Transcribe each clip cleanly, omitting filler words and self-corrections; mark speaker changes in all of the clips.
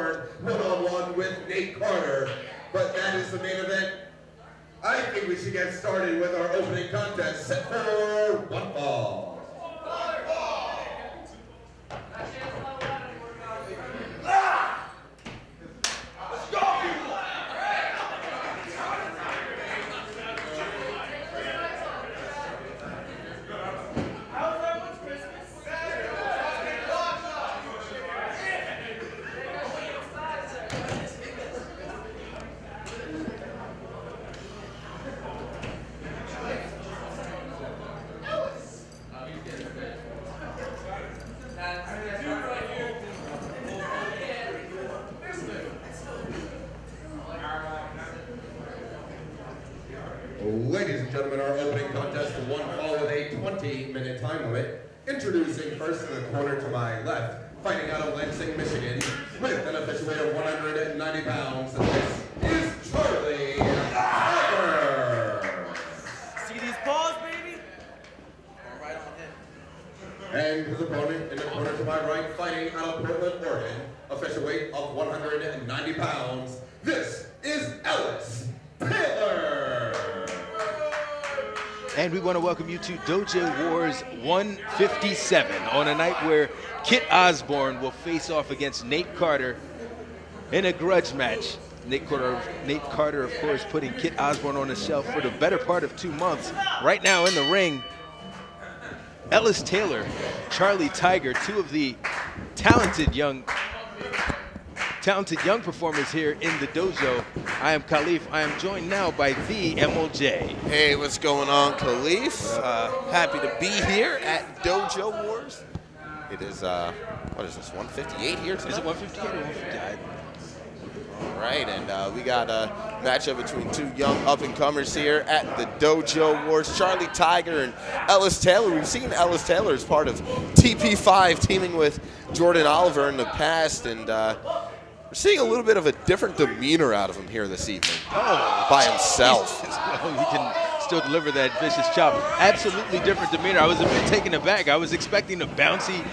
Speaker 1: Osbourne one-on-one with Nate Carter. But that is the main event. I think we should get started with our opening contest set for one fall. Ladies and gentlemen, our opening contest for one fall with a 20-minute time limit. Introducing first in the corner to my left, fighting out of Lansing, Michigan, with an official weight of 190 pounds, this is Charlie Tiger.
Speaker 2: See these paws, baby? All right on him.
Speaker 1: And his opponent in the corner to my right, fighting out of Portland, Oregon, official weight of 190 pounds, this is Ellis.
Speaker 3: And we want to welcome you to Dojo Wars 157 on a night where Kit Osbourne will face off against Nate Carter in a grudge match. Nate Carter, of course, putting Kit Osbourne on the shelf for the better part of 2 months. Right now in the ring, Ellis Taylor, Charlie Tiger, two of the talented young performers here in the dojo. I am Khaleef. I am joined now by the MLJ.
Speaker 4: Hey, what's going on, Khaleef? Happy to be here at Dojo Wars. It is, what is this, 158 here tonight?
Speaker 3: Is it 158 or 158?
Speaker 4: All right, and we got a matchup between two young up-and-comers here at the Dojo Wars. Charlie Tiger and Ellis Taylor. We've seen Ellis Taylor as part of TP5 teaming with Jordan Oliver in the past, and we're seeing a little bit of a different demeanor out of him here this evening.
Speaker 3: Oh,
Speaker 4: by himself.
Speaker 3: Well, he can still deliver that vicious chop. Absolutely different demeanor. I was a bit taken aback. I was expecting the bouncy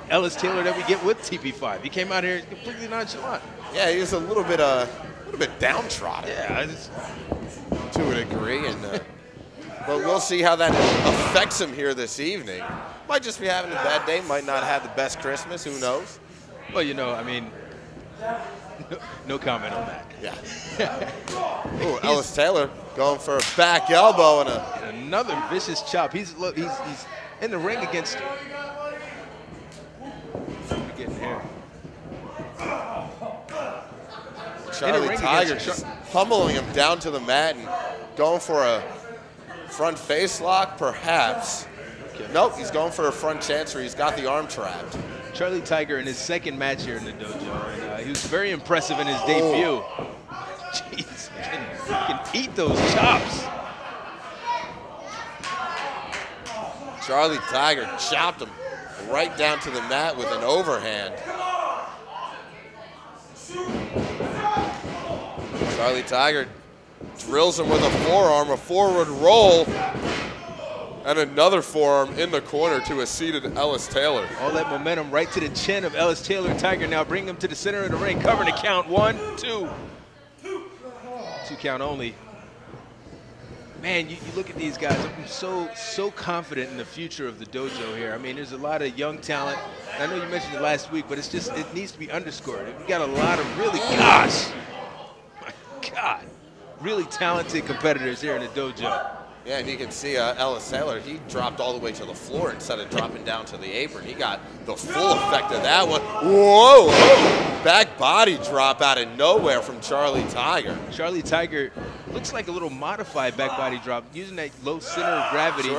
Speaker 3: Ellis Taylor that we get with TP5. He came out here completely nonchalant.
Speaker 4: Yeah, he was a little bit downtrodden.
Speaker 3: Yeah,
Speaker 4: to a degree, and but we'll see how that affects him here this evening. Might just be having a bad day. Might not have the best Christmas. Who knows?
Speaker 3: Well, you know, I mean, no comment on that.
Speaker 4: Yeah. Ooh, Ellis Taylor going for a back elbow and
Speaker 3: another vicious chop. He's in the ring against. Getting here.
Speaker 4: Charlie Tiger just pummeling him down to the mat and going for a front face lock, perhaps. Okay. Nope, he's going for a front chancery. He's got the arm trapped.
Speaker 3: Charlie Tiger in his second match here in the dojo, and he was very impressive in his debut. Jeez, he can eat those chops.
Speaker 4: Charlie Tiger chopped him right down to the mat with an overhand. Charlie Tiger drills him with a forearm, a forward roll, and another forearm in the corner to a seated Ellis Taylor.
Speaker 3: All that momentum right to the chin of Ellis Taylor. Tiger now bring him to the center of the ring, covering the count. 1, 2. 2 count only. Man, you look at these guys. I'm so confident in the future of the dojo here. I mean, there's a lot of young talent. I know you mentioned it last week, but it's just, it needs to be underscored. We got a lot of really, gosh, my God, really talented competitors here in the dojo.
Speaker 4: Yeah, and you can see Ellis Taylor, he dropped all the way to the floor instead of dropping down to the apron. He got the full effect of that one. Whoa! Back body drop out of nowhere from Charlie Tiger.
Speaker 3: Charlie Tiger looks like a little modified back body drop, using that low center of gravity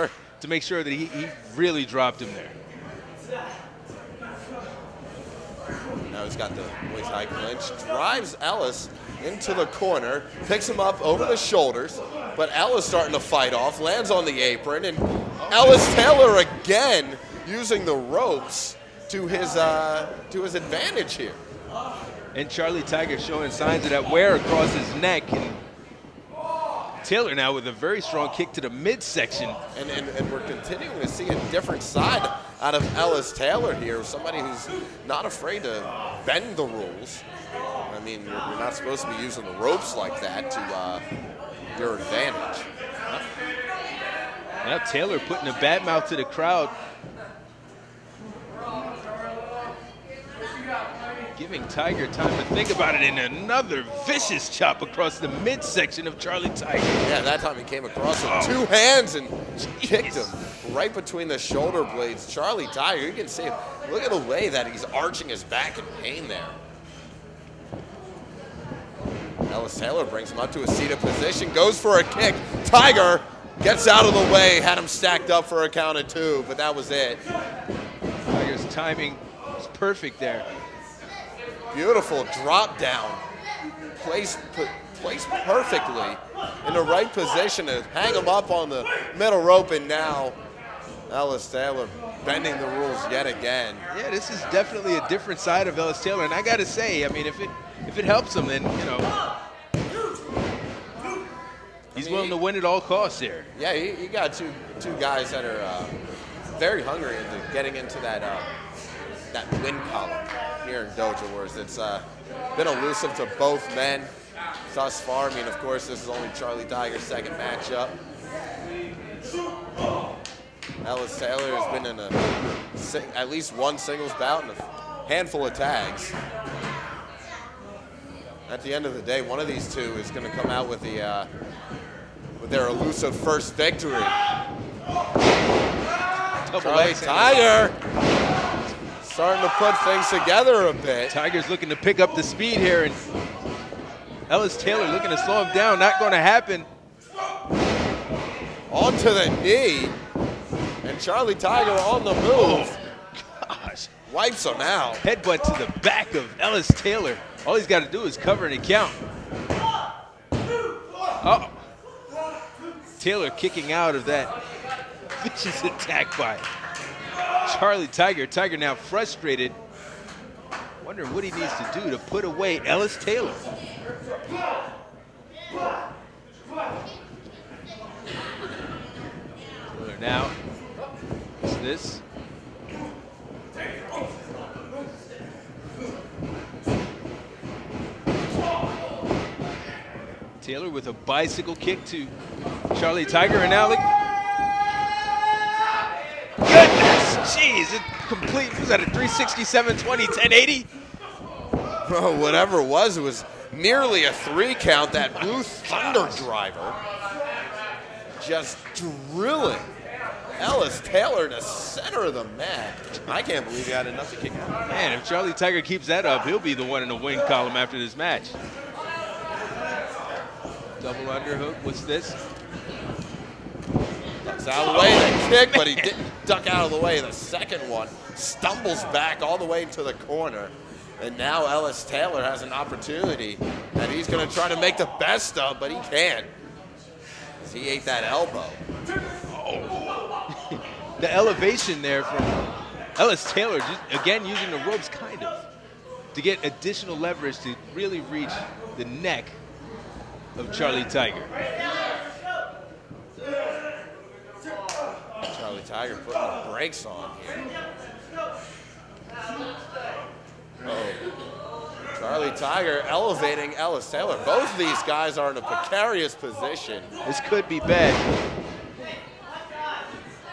Speaker 3: to make sure that he really dropped him there.
Speaker 4: Now he's got the Muay Thai clinch, drives Ellis into the corner, picks him up over the shoulders, but Ellis starting to fight off, lands on the apron, and Ellis Taylor again using the ropes to his advantage here.
Speaker 3: And Charlie Tiger showing signs of that wear across his neck, and Taylor now with a very strong kick to the midsection.
Speaker 4: And we're continuing to see a different side out of Ellis Taylor here, somebody who's not afraid to bend the rules. I mean, you're not supposed to be using the ropes like that to your advantage.
Speaker 3: Now Taylor putting a bad mouth to the crowd. Giving Tiger time to think about it, and another vicious chop across the midsection of Charlie Tiger.
Speaker 4: Yeah, that time he came across with 2 hands and kicked him right between the shoulder blades. Charlie Tiger, you can see him. Look at the way that he's arching his back in pain there. Ellis Taylor brings him up to a seated position, goes for a kick. Tiger gets out of the way, had him stacked up for a count of 2, but that was it.
Speaker 3: Tiger's timing was perfect there.
Speaker 4: Beautiful drop down, placed perfectly in the right position to hang him up on the middle rope, and now Ellis Taylor bending the rules yet again.
Speaker 3: Yeah, this is definitely a different side of Ellis Taylor, and I got to say, I mean, if it helps him, then you know he's willing to win at all costs here.
Speaker 4: Yeah, you got two guys that are very hungry into getting into that win column here in Dojo Wars. It's been elusive to both men thus far. I mean, of course, this is only Charlie Tiger's second matchup. Ellis Taylor has been in at least one singles bout and a handful of tags. At the end of the day, one of these two is going to come out with their elusive first victory. Charlie Tiger starting to put things together a bit.
Speaker 3: Tiger's looking to pick up the speed here, and Ellis Taylor looking to slow him down. Not going to happen.
Speaker 4: Onto the knee, and Charlie Tiger on the move.
Speaker 3: Oh, gosh.
Speaker 4: Wipes him out.
Speaker 3: Headbutt to the back of Ellis Taylor. All he's got to do is cover and count. Oh. Taylor kicking out of that vicious attack by Charlie Tiger. Tiger now frustrated, wondering what he needs to do to put away Ellis Taylor. Taylor now, what's this? Taylor with a bicycle kick to Charlie Tiger, and now look. Goodness, jeez, it complete, was that a 367, 20, 1080?
Speaker 4: Bro, whatever it was nearly a 3 count. That blue thunder driver just drilling Ellis Taylor in the center of the mat. I can't believe he had enough to kick out.
Speaker 3: Man, if Charlie Tiger keeps that up, he'll be the one in the win column after this match. Double underhook, what's this?
Speaker 4: Ducks out of the way of the kick, but he didn't duck out of the way of the second one. Stumbles back all the way to the corner. And now Ellis Taylor has an opportunity that he's going to try to make the best of, but he can't. He ate that elbow.
Speaker 3: Oh. The elevation there from Ellis Taylor, just again using the ropes kind of to get additional leverage to really reach the neck of Charlie Tiger.
Speaker 4: Charlie Tiger putting the brakes on here. Oh. Charlie Tiger elevating Ellis Taylor. Both of these guys are in a precarious position.
Speaker 3: This could be bad.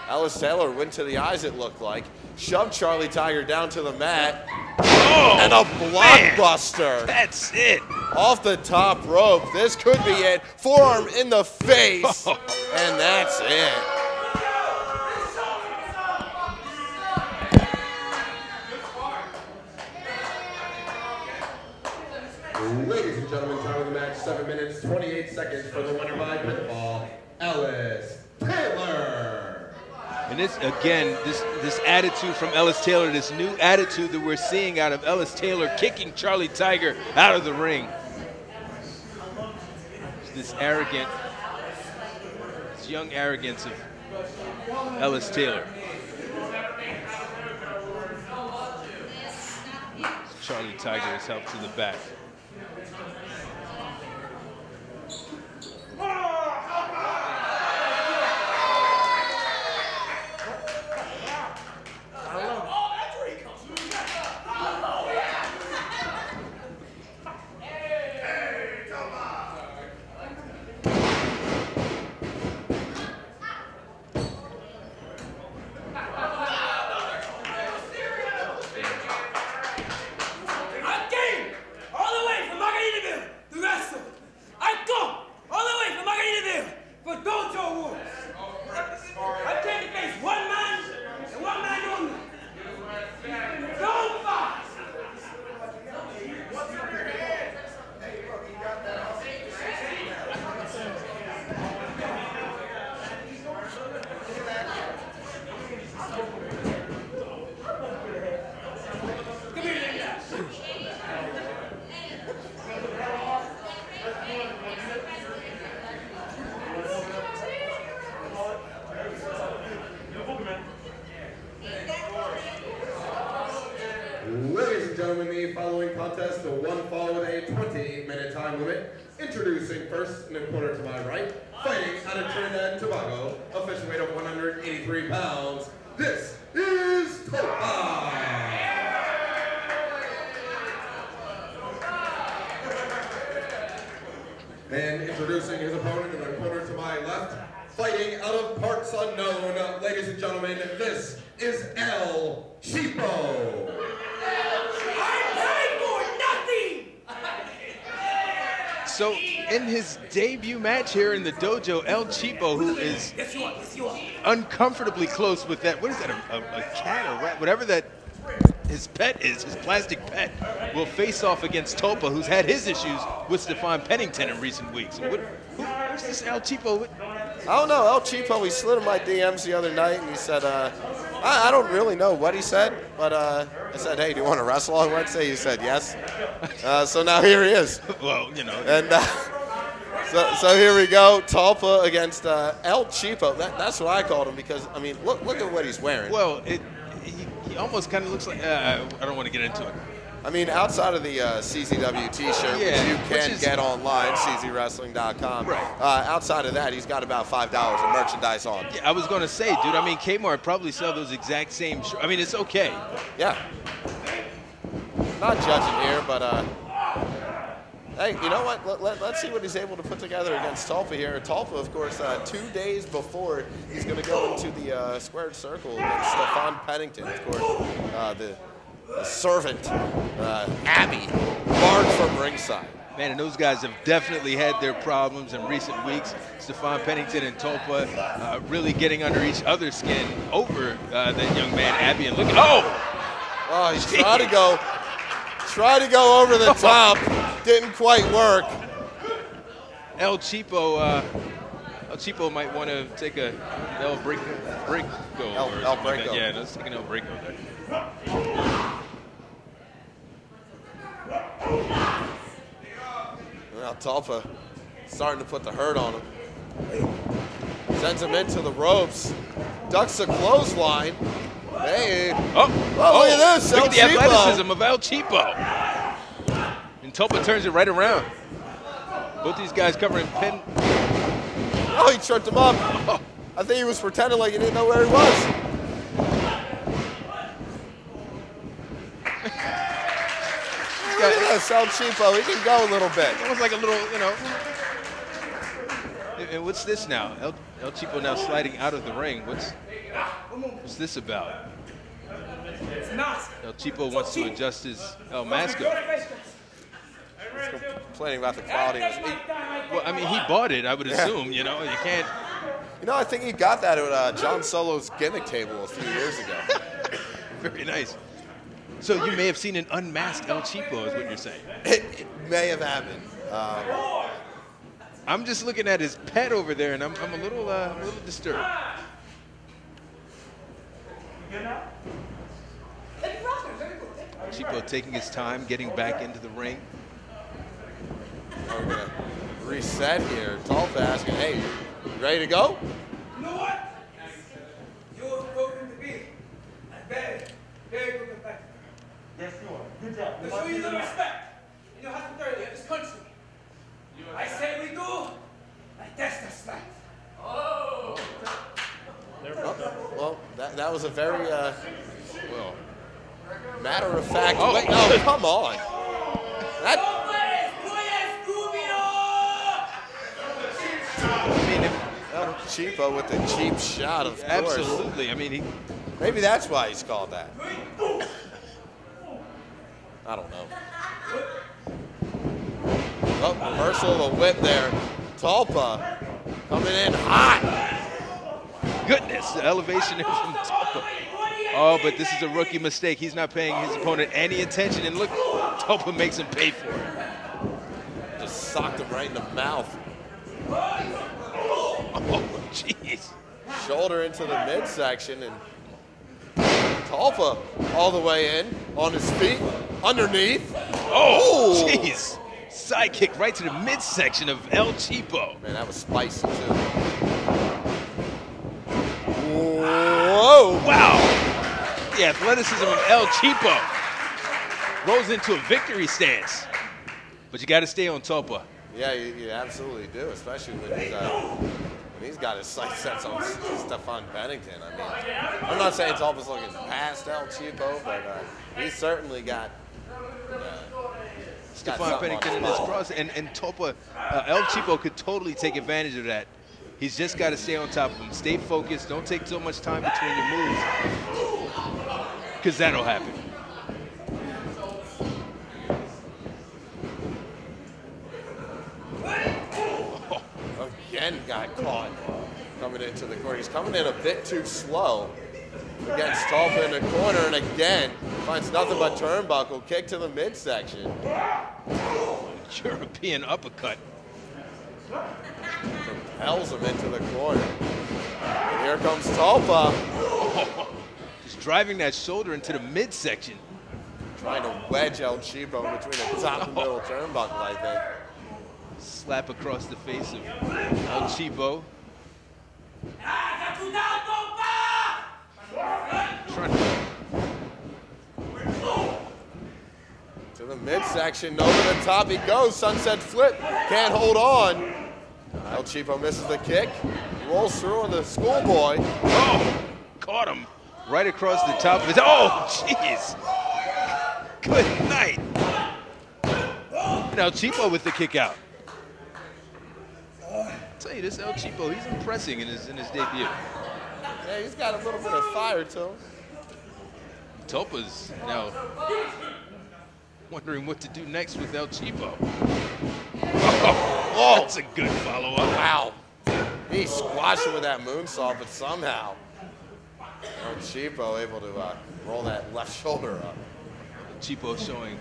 Speaker 4: Ellis Taylor went to the eyes, it looked like. Shoved Charlie Tiger down to the mat.
Speaker 3: Oh,
Speaker 4: and a blockbuster.
Speaker 3: Man, that's it.
Speaker 4: Off the top rope. This could be it. Forearm in the face. And that's it.
Speaker 1: Ladies and gentlemen, time of the match, 7 minutes, 28 seconds for the winner by pinfall, Ellis Taylor.
Speaker 3: And this, again, this attitude from Ellis Taylor, this new attitude that we're seeing out of Ellis Taylor kicking Charlie Tiger out of the ring. This arrogant, this young arrogance of Ellis Taylor. Charlie Tiger is helped to the back.
Speaker 1: time limit. Introducing first in the corner to my right, fighting out of Trinidad and Tobago, official weight of 183 pounds. This is Tulpa. And introducing his opponent in the corner to my left, fighting out of parts unknown, ladies and gentlemen, this is Cheapo.
Speaker 3: So in his debut match here in the dojo, Cheapo, who is uncomfortably close with that, what is that, a cat or rat, whatever that his pet is, his plastic pet, will face off against Tulpa, who's had his issues with Stefan Pennington in recent weeks. So who's this Cheapo?
Speaker 4: I don't know. Cheapo, he slid in my DMs the other night, and he said, I don't really know what he said, but I said, hey, do you want to wrestle on Wednesday? He said yes. So now here he is.
Speaker 3: Well, you know.
Speaker 4: And so here we go. Tulpa against Cheapo. That's what I called him because, I mean, look at what he's wearing.
Speaker 3: Well, he almost kind of looks like, I don't want to get into it.
Speaker 4: I mean, outside of the CZW T-shirt, which you can get online, czwrestling.com.
Speaker 3: Right.
Speaker 4: Outside of that, he's got about $5 of merchandise on.
Speaker 3: Yeah, I was going to say, dude, I mean, Kmart probably sell those exact same shirts. I mean, it's okay.
Speaker 4: Yeah. Not judging here, but hey, you know what? Let's see what he's able to put together against Tulpa here. Tulpa, of course, 2 days before he's going to go into the squared circle against Stefan Pennington, of course, the servant, Abby, barred from ringside.
Speaker 3: Man, and those guys have definitely had their problems in recent weeks. Stefan Pennington and Tulpa really getting under each other's skin over that young man, Abby. And look at,
Speaker 4: oh, he's trying to go over the top. Didn't quite work.
Speaker 3: Cheapo might want to take a El Breako.
Speaker 4: El Breako.
Speaker 3: Yeah, let's take an El Breako there.
Speaker 4: Now Tulpa starting to put the hurt on him. Sends him into the ropes. Ducks a clothesline. Hey.
Speaker 3: Oh,
Speaker 4: look at this.
Speaker 3: Look at the athleticism of Cheapo. And Tulpa turns it right around. Both these guys covering pin.
Speaker 4: Oh, he tripped him up.
Speaker 3: Oh.
Speaker 4: I think he was pretending like he didn't know where he was. Look at this, Cheapo. He can go a little bit.
Speaker 3: Almost like a little, you know. And what's this now? Cheapo now sliding out of the ring. What's this about? Cheapo wants to adjust his El Masco.
Speaker 4: Complaining about the quality of his meat.
Speaker 3: Well, I mean, he bought it, I would assume, you know. You can't.
Speaker 4: You know, I think he got that at John Solo's gimmick table a few years ago.
Speaker 3: Very nice. So you may have seen an unmasked Cheapo, is what you're saying.
Speaker 4: It may have happened.
Speaker 3: I'm just looking at his pet over there, and I'm a little disturbed. Cheapo taking his time, getting back into the ring.
Speaker 4: We're gonna reset here. Tulpa asking, hey, you ready to go?
Speaker 2: You know what? You're going to be a very, very good competitor.
Speaker 5: Yes, you are. Good job.
Speaker 2: To show you the respect in your hospitality of this country. I say we do, I test the strength. Oh!
Speaker 4: Well, that was a very matter-of-fact way. Oh, come on. Cheapo with the cheap shot, of course.
Speaker 3: Absolutely. I mean,
Speaker 4: maybe that's why he's called that. I don't know. Oh, reversal of a whip there. Tulpa coming in hot.
Speaker 3: Goodness, the elevation there from Tulpa. Oh, but this is a rookie mistake. He's not paying his opponent any attention, and look, Tulpa makes him pay for it.
Speaker 4: Just socked him right in the mouth.
Speaker 3: Oh, jeez.
Speaker 4: Shoulder into the midsection, and Tulpa all the way in, on his feet, underneath.
Speaker 3: Oh, jeez. Side kick right to the midsection of Cheapo.
Speaker 4: Man, that was spicy, too. Whoa.
Speaker 3: Wow. The athleticism of Cheapo rolls into a victory stance. But you got to stay on Tulpa.
Speaker 4: Yeah, you absolutely do, especially when he's got his sights set on Stefan Bennington. I mean, I'm not saying Tulpa's looking past El Cheapo, but he's certainly got
Speaker 3: Stefan Bennington in this cross, and Tulpa, El Cheapo could totally take advantage of that. He's just got to stay on top of him. Stay focused. Don't take so much time between your moves, because that'll happen.
Speaker 4: Again got caught coming into the corner. He's coming in a bit too slow against Tulpa in the corner, and again finds nothing but turnbuckle, kick to the midsection.
Speaker 3: European uppercut.
Speaker 4: Propels him into the corner. And here comes Tulpa.
Speaker 3: Just driving that shoulder into the midsection.
Speaker 4: Trying to wedge El Cheapo between the top and middle turnbuckle, I think.
Speaker 3: Slap across the face of El Cheapo.
Speaker 4: To the midsection, over the top he goes. Sunset flip, can't hold on. El Cheapo misses the kick, rolls through on the schoolboy.
Speaker 3: Oh, caught him right across the top of his. Oh, jeez. Good night. And El Cheapo with the kick out. I'll tell you, this El Cheapo, he's impressing in his debut.
Speaker 4: Yeah, he's got a little bit of fire to him.
Speaker 3: Tulpa's now wondering what to do next with El Cheapo. Oh, that's a good follow-up.
Speaker 4: Wow. He squashed him with that moonsault, but somehow El Cheapo able to roll that left shoulder up.
Speaker 3: Cheapo showing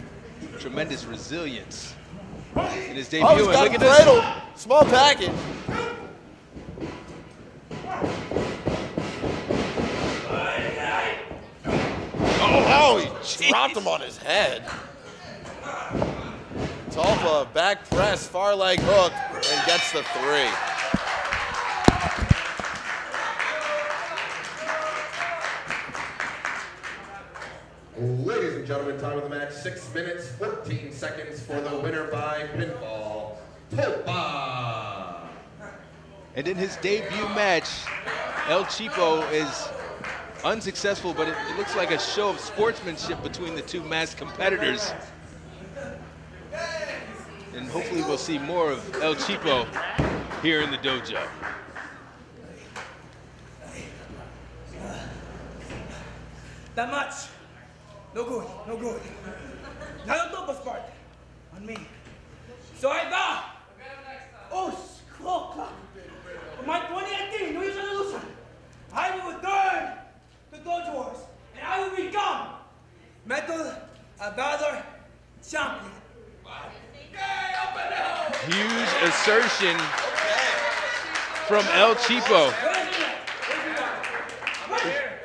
Speaker 3: tremendous resilience in his debut.
Speaker 4: Oh, he's got
Speaker 3: look at
Speaker 4: cradled. Small package. Oh, he dropped him on his head. Tulpa back press, far leg hook, and gets the 3.
Speaker 1: Ladies and gentlemen, time of the match, 6 minutes, 14 seconds for the winner by pinfall, Tulpa.
Speaker 3: And in his debut match, El Cheapo is unsuccessful, but it looks like a show of sportsmanship between the two masked competitors. And hopefully we'll see more of El Cheapo here in the dojo.
Speaker 2: That much. No good, no good. Now the Tulpa's part. On me. So I vow. Oh, scroll. My 2018 New Year's resolution. I will return to Dojo Wars, and I will become Metal Valor Champion.
Speaker 3: Huge assertion from El Cheapo,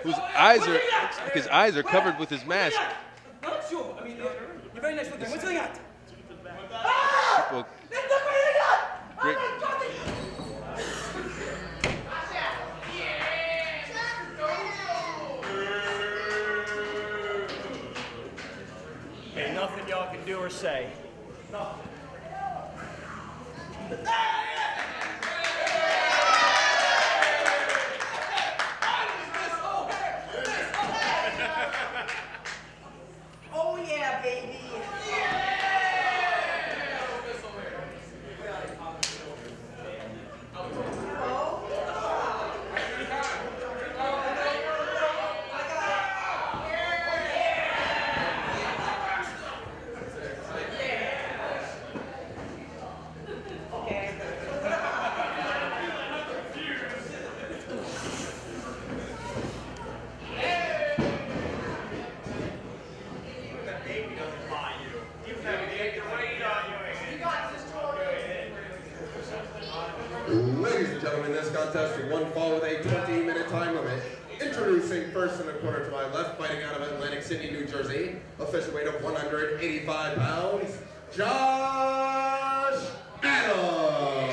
Speaker 3: whose eyes are, looks like his eyes are covered with his mask.
Speaker 2: Not sure. I mean, you're very nice looking. What's going on?
Speaker 3: Cheapo, great.
Speaker 5: Ain't nothing y'all can do or say.
Speaker 6: Oh yeah, baby.
Speaker 1: Ladies and gentlemen, this contest is one fall with a 20-minute time limit. Introducing first in the corner to my left, fighting out of Atlantic City, New Jersey, official weight of 185 pounds, Josh Adams.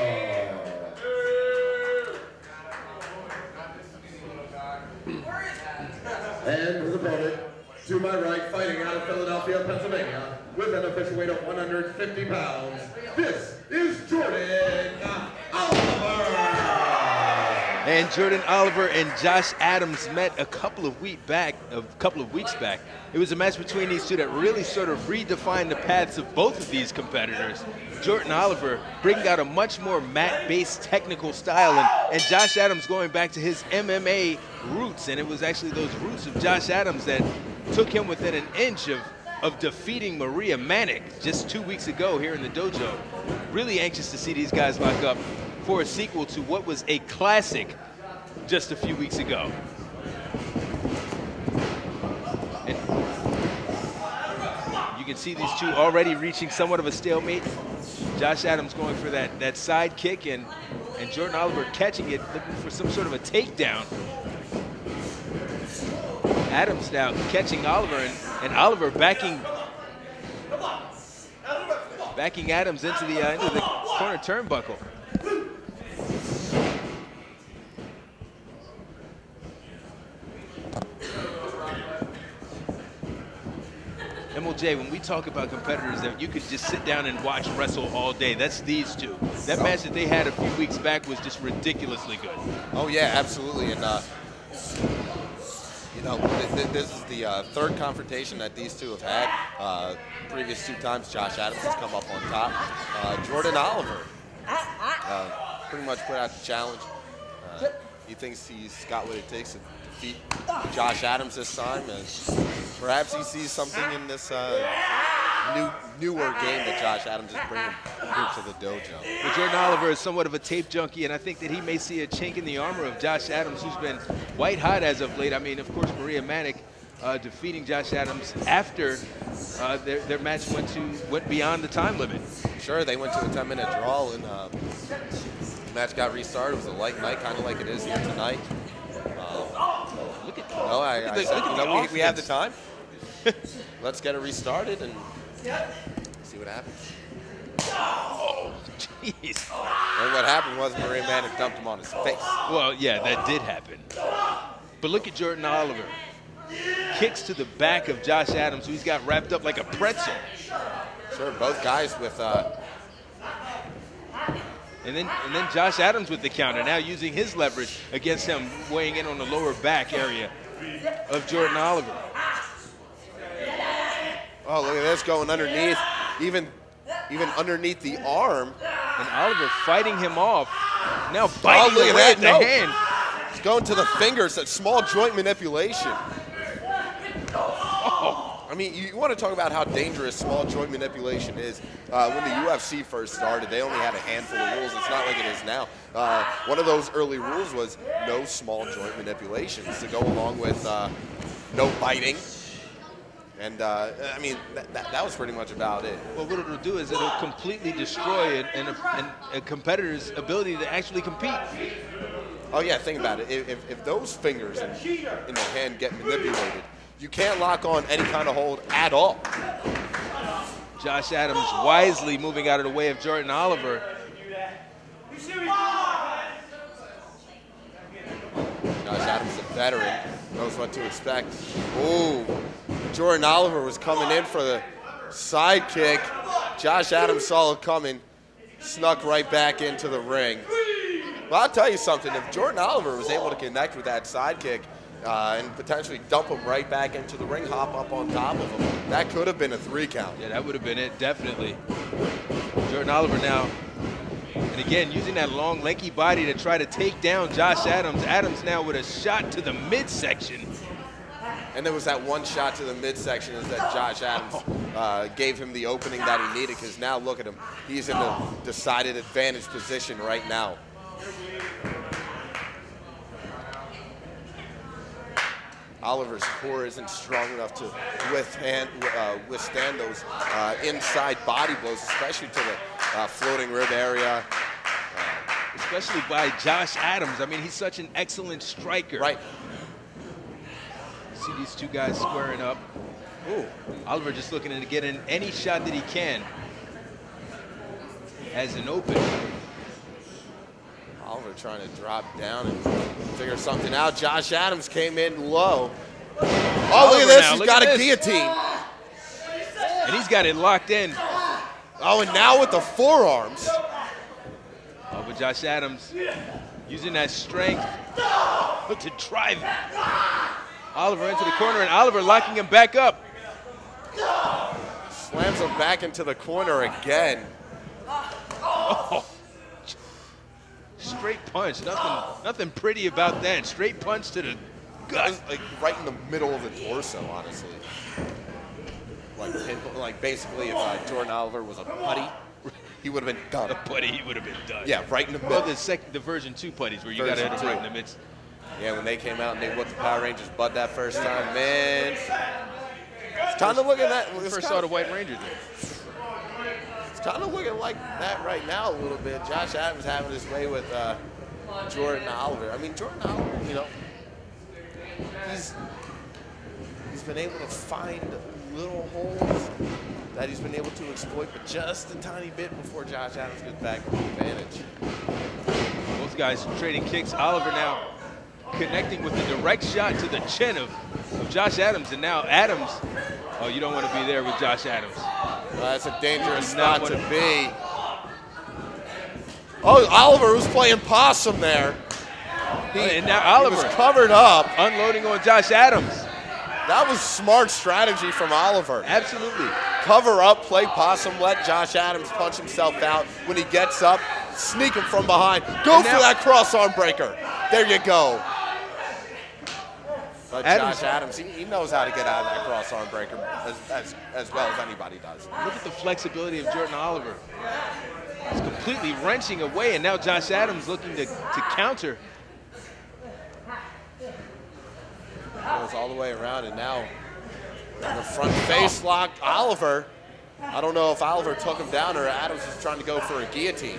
Speaker 1: And his opponent, to my right, fighting out of Philadelphia, Pennsylvania, with an official weight of 150 pounds, this is Jordan Oliver.
Speaker 3: And Jordan Oliver and Josh Adams met a couple of weeks back. It was a match between these two that really sort of redefined the paths of both of these competitors. Jordan Oliver bringing out a much more mat-based technical style, and Josh Adams going back to his MMA roots. And it was actually those roots of Josh Adams that took him within an inch of defeating Maria Manic just 2 weeks ago here in the dojo. Really anxious to see these guys lock up for a sequel to what was a classic just a few weeks ago. And you can see these two already reaching somewhat of a stalemate. Josh Adams going for that side kick, and Jordan Oliver catching it, looking for some sort of a takedown. Adams now catching Oliver, and Oliver backing Adams into the corner turnbuckle. MLJ, when we talk about competitors that you could just sit down and watch wrestle all day, that's these two. That match that they had a few weeks back was just ridiculously good.
Speaker 4: Oh yeah, absolutely. And you know, this is the third confrontation that these two have had. Previous 2 times, Josh Adams has come up on top. Jordan Oliver pretty much put out the challenge. He thinks he's got what it takes to defeat Josh Adams this time, and perhaps he sees something in this newer game that Josh Adams is bringing here to the dojo.
Speaker 3: Well, Jordan Oliver is somewhat of a tape junkie, and I think that he may see a chink in the armor of Josh Adams, who's been white hot as of late. I mean, of course, Maria Manic defeating Josh Adams after their match went beyond the time limit.
Speaker 4: Sure, they went to a 10-minute draw, and the match got restarted. It was a light night, kind of like it is here tonight.
Speaker 3: Look at
Speaker 4: we have the time. Let's get it restarted and see what happens.
Speaker 3: Oh, jeez.
Speaker 4: And what happened was Maria Manic dumped him on his face.
Speaker 3: Well, yeah, that did happen. But look at Jordan Oliver. Kicks to the back of Josh Adams, who he's got wrapped up like a pretzel.
Speaker 4: Sure, both guys with...
Speaker 3: And then Josh Adams with the counter, now using his leverage against him, weighing in on the lower back area of Jordan Oliver.
Speaker 4: Oh, look at this, going underneath, even underneath the arm.
Speaker 3: And Oliver fighting him off, now biting
Speaker 4: look at
Speaker 3: away
Speaker 4: that,
Speaker 3: at the hand.
Speaker 4: It's going to the fingers, that small joint manipulation.
Speaker 3: Oh.
Speaker 4: I mean, you want to talk about how dangerous small joint manipulation is. When the UFC first started, they only had a handful of rules. It's not like it is now. One of those early rules was no small joint manipulations to go along with no biting. And, I mean, that was pretty much about it.
Speaker 3: Well, what it'll do is it'll completely destroy a competitor's ability to actually compete.
Speaker 4: Oh, yeah, think about it. If those fingers in the hand get manipulated, you can't lock on any kind of hold at all.
Speaker 3: Josh Adams wisely moving out of the way of Jordan Oliver.
Speaker 4: Josh Adams, a veteran, knows what to expect. Ooh, Jordan Oliver was coming in for the side kick. Josh Adams saw it coming, snuck right back into the ring. Well, I'll tell you something. If Jordan Oliver was able to connect with that side kick and potentially dump him right back into the ring, hop up on top of him, that could have been a 3 count.
Speaker 3: Yeah, that would have been it, definitely. Jordan Oliver now, and again, using that long, lanky body to try to take down Josh Adams. Adams now with a shot to the midsection.
Speaker 4: And there was that one shot to the midsection is that Josh Adams gave him the opening that he needed, because now look at him. He's in a decided advantage position right now. Oliver's core isn't strong enough to withstand those inside body blows, especially to the floating rib area.
Speaker 3: Especially by Josh Adams. I mean, he's such an excellent striker.
Speaker 4: Right.
Speaker 3: See these two guys squaring up. Ooh, Oliver just looking to get in any shot that he can as an open.
Speaker 4: Oliver trying to drop down and figure something out. Josh Adams came in low. Oh, look at this. He's got a guillotine.
Speaker 3: And he's got it locked in.
Speaker 4: Oh, and now with the forearms.
Speaker 3: Oh, but Josh Adams using that strength to drive Oliver into the corner, and Oliver locking him back up.
Speaker 4: Slams him back into the corner again.
Speaker 3: Oh. Straight punch, nothing pretty about that. Straight punch to the gut.
Speaker 4: Like right in the middle of the torso, honestly. Like basically if Jordan Oliver was a putty, he would have been done.
Speaker 3: A putty, he would have been done.
Speaker 4: Yeah, right in the middle.
Speaker 3: Well, the version 2 putties where you got to hit it right in the midst.
Speaker 4: Yeah, when they came out and they whooped the Power Rangers' butt that first time, man. It's kind of looking at that.
Speaker 3: First saw the White Ranger there.
Speaker 4: It's kind of looking like that right now a little bit. Josh Adams having his way with Jordan Oliver. I mean, Jordan Oliver, you know, he's been able to find little holes that he's been able to exploit, but just a tiny bit before Josh Adams gets back to the advantage.
Speaker 3: Both guys trading kicks. Oliver now connecting with a direct shot to the chin of Josh Adams, and now Adams, oh, you don't want to be there with Josh Adams.
Speaker 4: That's a dangerous spot to be. Oh, Oliver was playing possum there.
Speaker 3: And now Oliver
Speaker 4: was covered up.
Speaker 3: Unloading on Josh Adams.
Speaker 4: That was smart strategy from Oliver.
Speaker 3: Absolutely.
Speaker 4: Cover up, play possum, let Josh Adams punch himself out. When he gets up, sneak him from behind. Go for that cross arm breaker. There you go. But Josh Adams, he knows how to get out of that cross arm breaker as well as anybody does.
Speaker 3: Look at the flexibility of Jordan Oliver. He's completely wrenching away, and now Josh Adams looking to counter.
Speaker 4: Goes all the way around, and now the front face lock. Oliver, I don't know if Oliver took him down or Adams was trying to go for a guillotine.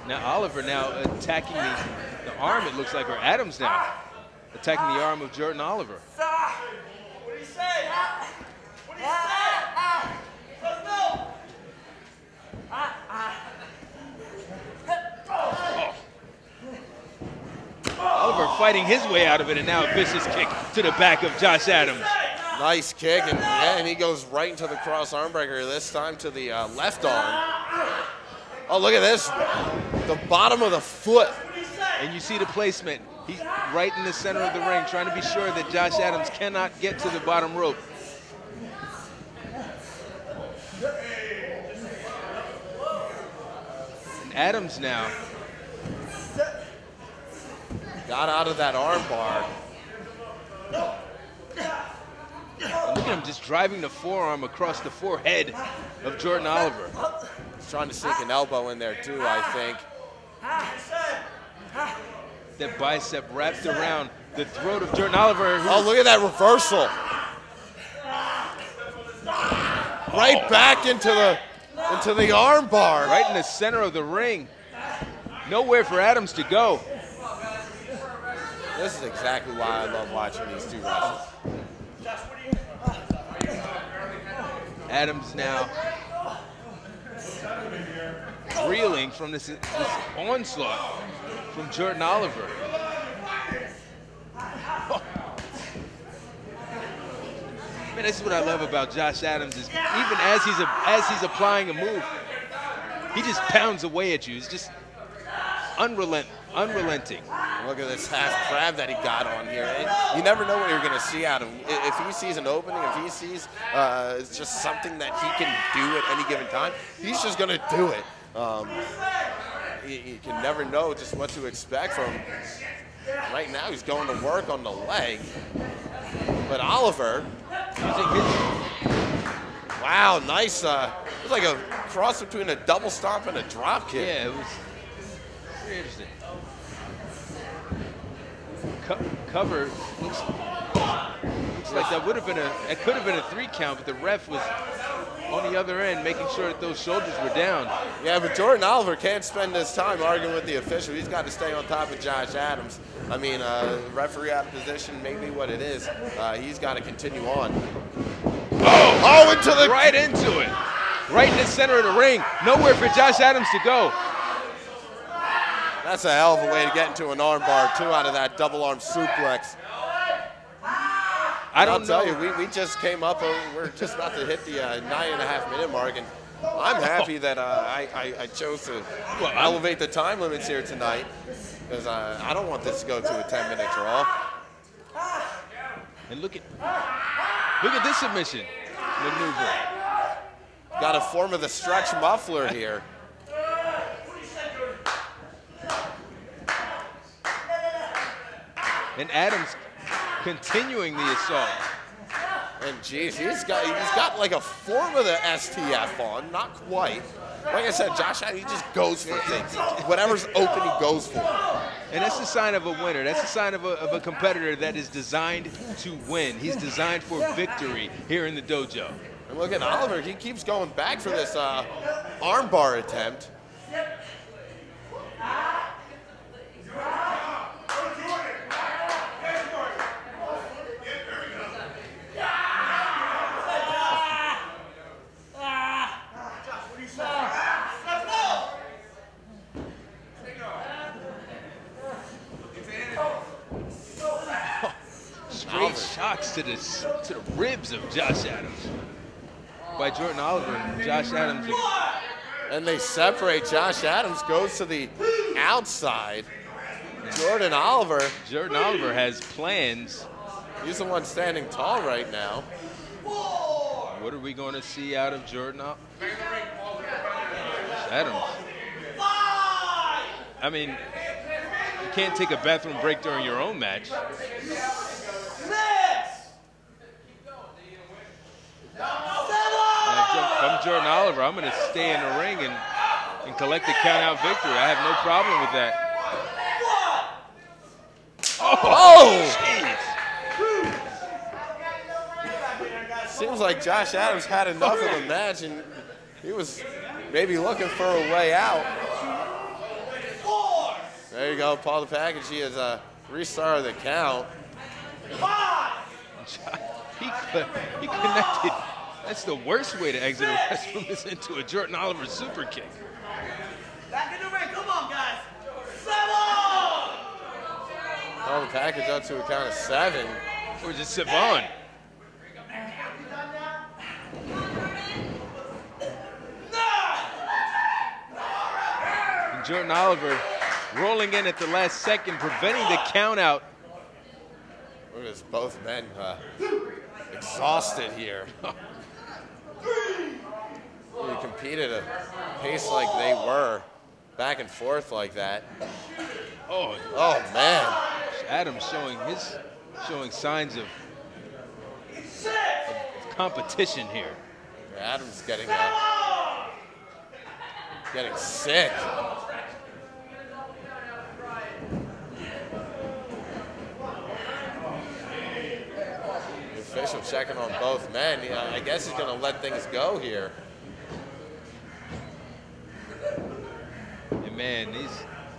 Speaker 3: Now Oliver now attacking the arm, it looks like, or Adams now attacking the arm of Jordan Oliver.
Speaker 2: What do you say? What do you say? Let's go.
Speaker 3: Oliver fighting his way out of it, and now a vicious kick to the back of Josh Adams.
Speaker 4: Nice kick, and he goes right into the cross arm breaker, this time to the left arm. Oh, look at this. The bottom of the foot.
Speaker 3: And you see the placement. He's right in the center of the ring, trying to be sure that Josh Adams cannot get to the bottom rope. And Adams now
Speaker 4: got out of that arm bar.
Speaker 3: And look at him just driving the forearm across the forehead of Jordan Oliver.
Speaker 4: He's trying to sink an elbow in there too, I think.
Speaker 3: That bicep wrapped around the throat of Jordan Oliver.
Speaker 4: Oh, look at that reversal. Right back into the arm bar.
Speaker 3: Right in the center of the ring. Nowhere for Adams to go.
Speaker 4: This is exactly why I love watching these two wrestle.
Speaker 3: Adams now reeling from this onslaught from Jordan Oliver. Oh. Man, this is what I love about Josh Adams, is even as he's applying a move, he just pounds away at you. It's just unrelenting.
Speaker 4: Look at this half crab that he got on here. You never know what you're going to see out of him. If he sees an opening, if he sees it's just something that he can do at any given time, he's just going to do it. You can never know just what to expect from him. Right now, he's going to work on the leg. But Oliver, wow, nice. It was like a cross between a double stomp and a drop kick.
Speaker 3: Yeah, it was very interesting. Cover looks like that would have been it could have been a 3 count, but the ref was on the other end making sure that those shoulders were down.
Speaker 4: Yeah, but Jordan Oliver can't spend his time arguing with the official. He's got to stay on top of Josh Adams. I mean, referee out of position may be what it is. He's got to continue on. Oh, into the...
Speaker 3: Right into it. Right in the center of the ring. Nowhere for Josh Adams to go.
Speaker 4: That's a hell of a way to get into an arm bar, too, out of that double arm suplex.
Speaker 3: I don't know.
Speaker 4: I'll tell you, we just came up, we're just about to hit the 9.5-minute mark, and I'm happy that I chose to elevate the time limits here tonight, because I don't want this to go to a 10-minute draw.
Speaker 3: And look at this submission maneuver.
Speaker 4: Got a form of the stretch muffler here.
Speaker 3: And Adams continuing the assault.
Speaker 4: And geez, he's got like a form of the STF on, not quite. Like I said, Josh, he just goes for things. Whatever's open, he goes for it.
Speaker 3: And that's the sign of a winner. That's the sign of a competitor that is designed to win. He's designed for victory here in the dojo.
Speaker 4: And look at Oliver. He keeps going back for this armbar attempt.
Speaker 3: Straight shots to the ribs of Josh Adams by Jordan Oliver and Josh Adams.
Speaker 4: And they separate. Josh Adams goes to the outside. Jordan Oliver
Speaker 3: has plans.
Speaker 4: He's the one standing tall right now.
Speaker 3: What are we going to see out of Jordan Adams? I mean, you can't take a bathroom break during your own match. If I'm Jordan Oliver, I'm going to stay in the ring and collect the count-out victory. I have no problem with that.
Speaker 4: Oh! Seems like Josh Adams had enough of the match, and he was maybe looking for a way out. There you go, Paul the Package. He has restarted the count.
Speaker 3: He connected. That's the worst way to exit a restroom is into a Jordan Oliver super kick.
Speaker 2: Back in the ring, come on, guys. 7!
Speaker 4: Paul the Package up to a count of 7.
Speaker 3: Or just Savon. And Jordan Oliver rolling in at the last second, preventing the count out.
Speaker 4: Look at this, both men exhausted here. You compete at a pace like they were, back and forth like that.
Speaker 3: Oh
Speaker 4: man.
Speaker 3: Adams showing signs of competition here.
Speaker 4: Adams getting sick. Official checking on both men. I guess he's going to let things go here.
Speaker 3: And man,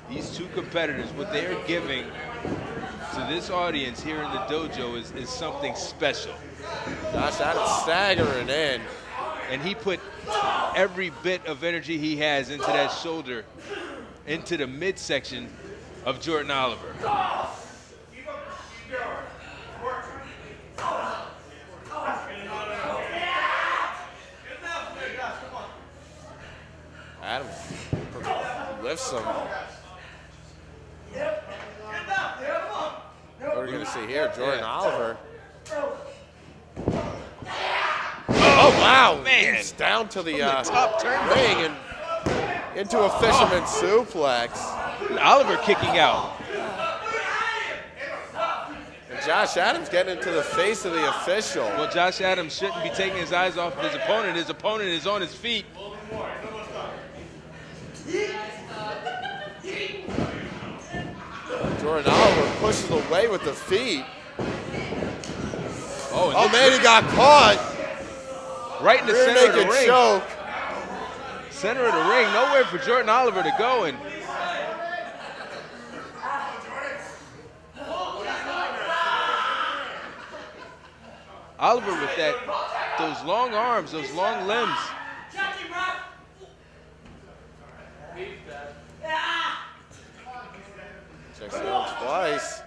Speaker 3: these two competitors, what they are giving to this audience here in the dojo is something special.
Speaker 4: Josh Adams staggering in.
Speaker 3: And he put every bit of energy he has into that shoulder, into the midsection of Jordan Oliver.
Speaker 4: Adams lifts him. What are we going to see here? Jordan Oliver. Oh, wow.
Speaker 3: Man.
Speaker 4: He's down to the
Speaker 3: top turnbuckle.
Speaker 4: ring and into a fisherman suplex.
Speaker 3: And Oliver kicking out.
Speaker 4: And Josh Adams getting into the face of the official.
Speaker 3: Well, Josh Adams shouldn't be taking his eyes off of his opponent. His opponent is on his feet.
Speaker 4: Jordan Oliver pushes away with the feet.
Speaker 3: Oh
Speaker 4: man, he got caught.
Speaker 3: Right in the center of the ring.
Speaker 4: Choke.
Speaker 3: Center of the ring, nowhere for Jordan Oliver to go. And Oliver with those long arms, those long limbs.
Speaker 4: Checks it out twice.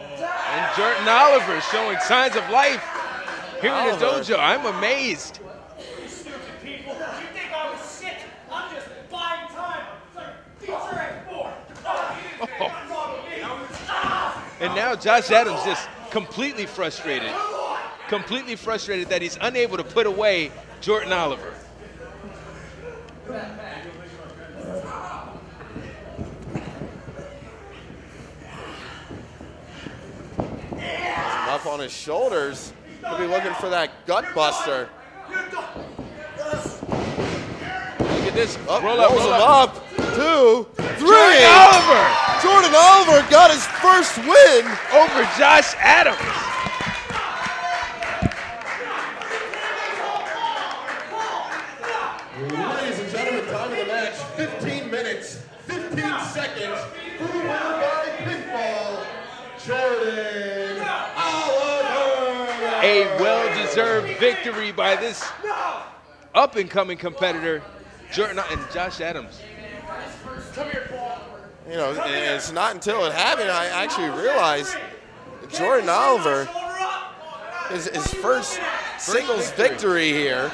Speaker 3: And Jordan Oliver showing signs of life here in the
Speaker 4: Oliver.
Speaker 3: dojo. I'm amazed.
Speaker 5: You stupid people. You think I was sick? I'm just buying time. It's like feature at 4. What's wrong with me?
Speaker 3: And now Josh Adams just completely frustrated. Completely frustrated that he's unable to put away Jordan Oliver.
Speaker 4: Up on his shoulders. He'll be looking for that gut buster.
Speaker 3: Look at this.
Speaker 4: Up,
Speaker 3: Roll up,
Speaker 4: rolls
Speaker 3: roll
Speaker 4: him
Speaker 3: up.
Speaker 4: up. 2, 3.
Speaker 3: Jordan Oliver
Speaker 4: Jordan Oliver got his first win.
Speaker 3: over Josh Adams.
Speaker 1: Ladies and gentlemen, time of the match, 15 minutes, 15 seconds. For the winner by pinfall, Jordan Oliver.
Speaker 3: A well-deserved victory by this up-and-coming competitor, Jordan and Josh Adams.
Speaker 4: You know, and it's not until it happened I actually realized that Jordan Oliver is his first singles victory here.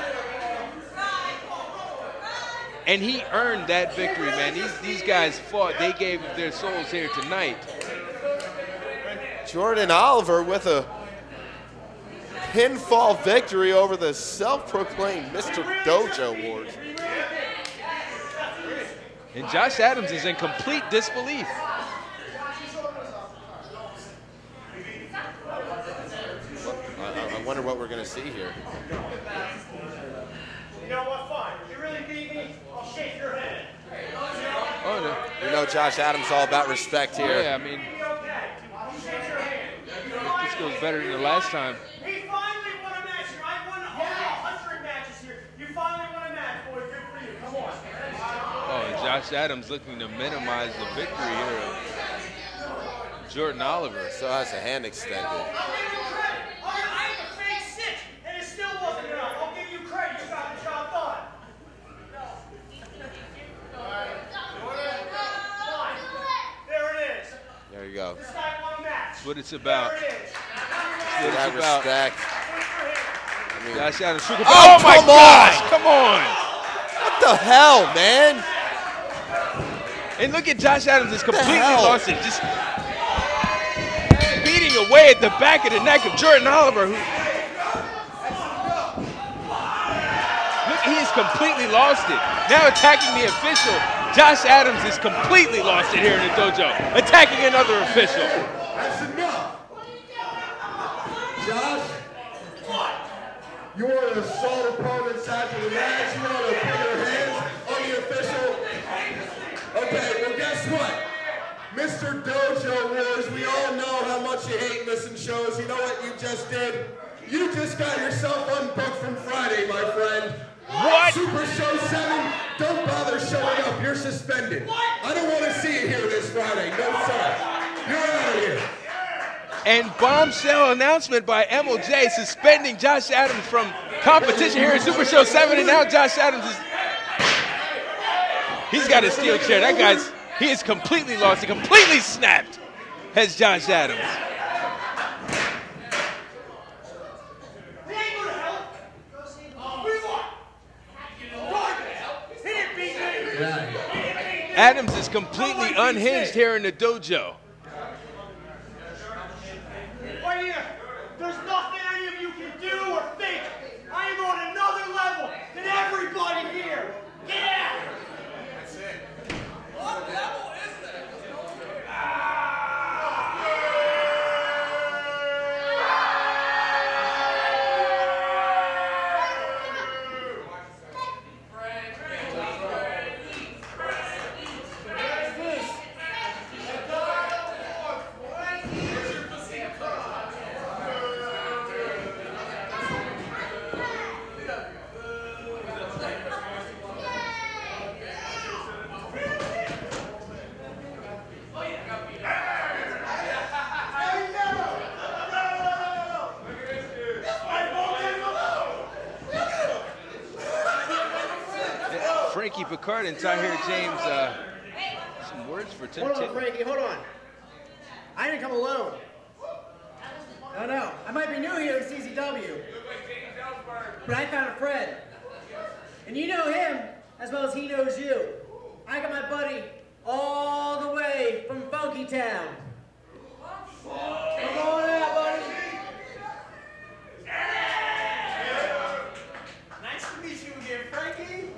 Speaker 3: And he earned that victory, man. These guys fought. They gave their souls here tonight.
Speaker 4: Jordan Oliver with a pinfall victory over the self-proclaimed Mr. Dojo Wars.
Speaker 3: And Josh Adams is in complete disbelief.
Speaker 4: I wonder what we're going to see here.
Speaker 5: You know what? Fine. You really beat me? I'll shake your hand.
Speaker 3: Oh, no.
Speaker 4: You know Josh Adams all about respect here.
Speaker 3: Yeah, I mean, this goes better than the last time.
Speaker 5: He finally won a match here. I won over 100 matches here. You finally won a match, boy. Good for you. Come on.
Speaker 3: Oh, and Josh Adams looking to minimize the victory here of Jordan Oliver.
Speaker 4: So has a hand extended.
Speaker 5: I'll give you credit. I had a fake 6, and it still wasn't enough. I'll give you credit. You got the job done. Fine. There it is.
Speaker 4: There you go.
Speaker 5: This guy won a match.
Speaker 3: That's what it's about.
Speaker 5: There it is.
Speaker 3: That's what
Speaker 4: That
Speaker 3: it's about.
Speaker 4: respect.
Speaker 5: Good for him.
Speaker 3: Josh Adams.
Speaker 4: Oh,
Speaker 3: my
Speaker 4: come
Speaker 3: gosh,
Speaker 4: on.
Speaker 3: come on.
Speaker 4: What the hell, man?
Speaker 3: And look at Josh Adams is completely
Speaker 4: hell?
Speaker 3: lost it. Just beating away at the back of the neck of Jordan Oliver. Look, he has completely lost it. Now attacking the official. Josh Adams is completely lost it here in the dojo. Attacking another official.
Speaker 1: That's enough. Josh, you want to assault opponents after the match. You want to put your hands on the official. Okay, well, guess what? Mr. Dojo Wars, we all know how much you hate missing shows. You know what you just did? You just got yourself unbooked from Friday, my friend.
Speaker 3: What?
Speaker 1: Super Show 7, don't bother showing up. You're suspended. I don't want to see you here this Friday. No, sir. You're out of here.
Speaker 3: And bombshell announcement by Emil J suspending Josh Adams from competition here at Super Show 7. And now Josh Adams is... He's got a steel chair. That guy's... He is completely lost. He completely snapped. Has Josh Adams.
Speaker 5: He ain't gonna help. What do you want? He didn't beat me.
Speaker 3: Adams is completely unhinged here in the dojo.
Speaker 5: Right here. There's nothing any of you can do or think. I am on another level than everybody here. Get out. That's it. What level is that?
Speaker 3: Frankie, Pickard, and Tahir James, some words for Tim
Speaker 7: Hold on,
Speaker 3: Taylor.
Speaker 7: Frankie, hold on. I didn't come alone. No. I might be new here at CZW. But I found a friend. And you know him as well as he knows you. I got my buddy all the way from Funky Town. Come on out, buddy.
Speaker 5: Nice to meet you again, Frankie.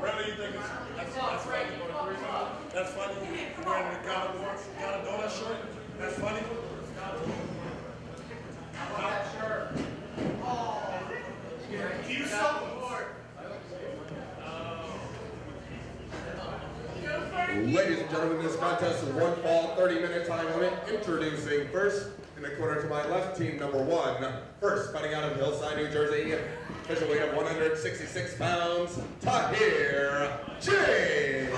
Speaker 8: Really, you think that's funny? That's funny? You're wearing the God of Donut shirt? That's funny? Can you stop?
Speaker 1: Ladies and gentlemen, this contest is 1 fall, 30-minute time limit. Introducing first, in the corner to my left, team number 1. First, fighting out of Hillside, New Jersey, official weight of 166 pounds, Tahir J.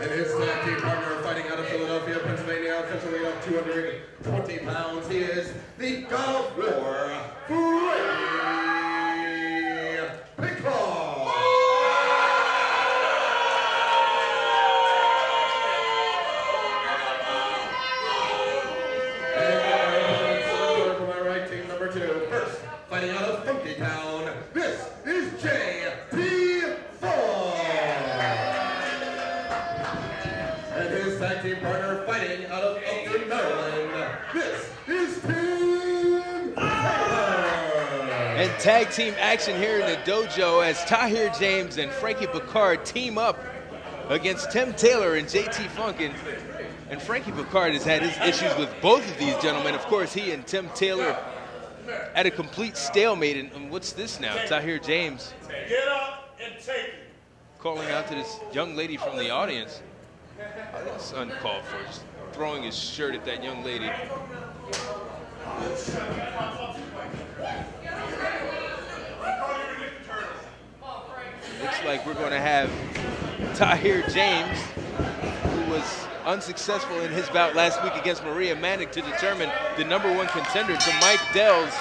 Speaker 1: And his tag team partner, fighting out of Philadelphia, Pennsylvania, official weight of 220 pounds, he is the God of War, Frankie. Pickard. And for my right, team number 2. First, fighting out of Funky Town, this is J.T. Funk. And his tag team partner, fighting out of Upton, Maryland, this is Team Tahir.
Speaker 3: And tag team action here in the dojo as Tahir James and Frankie Pickard team up against Tim Taylor and JT Funk. And Frankie Pickard has had his issues with both of these gentlemen. Of course, he and Tim Taylor at a complete stalemate. And what's this now? Tahir James
Speaker 8: Get up and take it.
Speaker 3: calling out to this young lady from the audience. That's uncalled for, just throwing his shirt at that young lady. Looks like we're going to have Tahir James, who was unsuccessful in his bout last week against Maria Manic to determine the #1 contender to Mike Dell's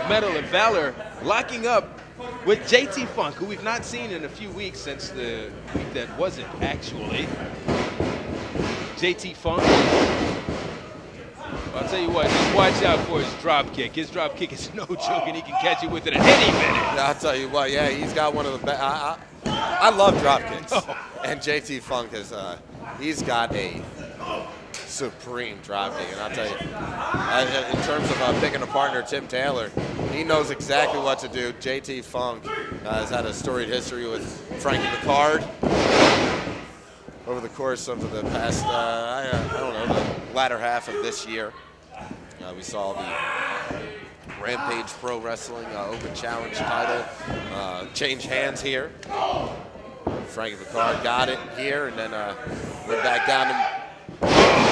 Speaker 3: Medal of Valor, locking up with JT Funk, who we've not seen in a few weeks since the week that wasn't actually. JT Funk, I'll tell you what, just watch out for his drop kick. His drop kick is no joke, and he can catch you with it at any minute.
Speaker 4: I'll tell you what, yeah, he's got one of the best. I love drop kicks. And JT Funk has, he's got a supreme drop kick. And I'll tell you, in terms of picking a partner, Tim Taylor, he knows exactly what to do. JT Funk has had a storied history with Frankie Pickard over the course of the past, I don't know, the latter half of this year. We saw the Rampage Pro Wrestling Open Challenge title change hands here. Frankie Pickard got it here, and then went back down to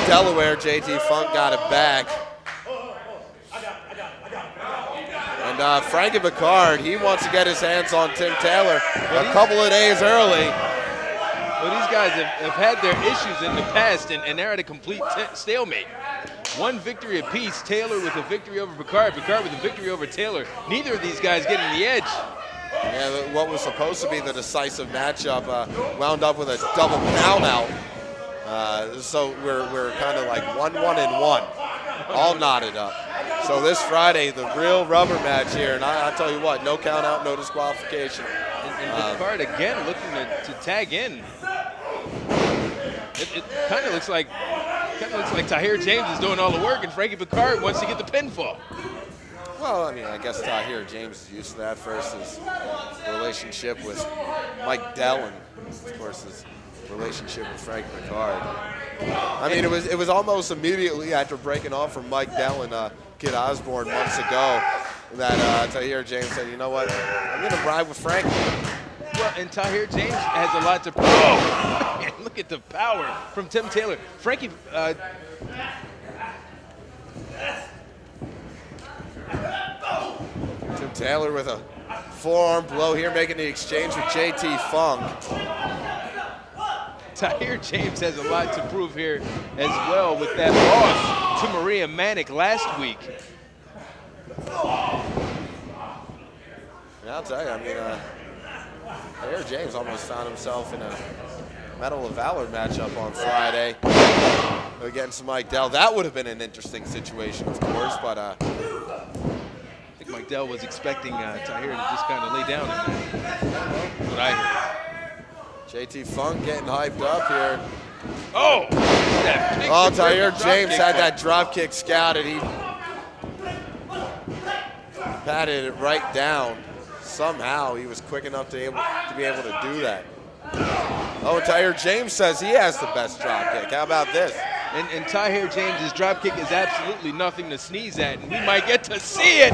Speaker 4: Delaware. JT Funk got it back. And Frankie Pickard, he wants to get his hands on Tim Taylor a couple of days early.
Speaker 3: Well, these guys have had their issues in the past, and they're at a complete stalemate. One victory apiece, Taylor with a victory over Pickard, Pickard with a victory over Taylor. Neither of these guys getting the edge.
Speaker 4: Yeah, what was supposed to be the decisive matchup wound up with a double count out. So we're kind of like 1-1-1, all knotted up. So this Friday, the real rubber match here, and I tell you what, no count out, no disqualification.
Speaker 3: And Pickard again looking to tag in. It kind of looks like Tahir James is doing all the work, and Frankie Pickard wants to get the pinfall.
Speaker 4: Well, I mean, I guess Tahir James is used to that first, his relationship with Mike Dell, and of course his relationship with Frankie Pickard. I mean, it was almost immediately after breaking off from Mike Dell and Kid Osbourne months ago that Tahir James said, you know what, I'm going to ride with Frankie.
Speaker 3: Well, and Tahir James has a lot to prove. Oh, man, look at the power from Tim Taylor. Frankie,
Speaker 4: Tim Taylor with a forearm blow here, making the exchange with JT Funk.
Speaker 3: Tahir James has a lot to prove here as well with that loss to Maria Manic last week.
Speaker 4: Yeah, I'll tell you, I mean, Tahir James almost found himself in a Medal of Valor matchup on Friday against Mike Dell. That would have been an interesting situation, of course, but
Speaker 3: I think Mike Dell was expecting Tahir to just kind of lay down in that. That's what I heard.
Speaker 4: JT Funk getting hyped up here.
Speaker 3: Oh!
Speaker 4: Oh, Tahir James had that drop kick scouted. He patted it right down. Somehow he was quick enough to be able to do that. Oh, Tahir James says he has the best drop kick. How about this?
Speaker 3: And Tahir James's drop kick is absolutely nothing to sneeze at, and we might get to see it.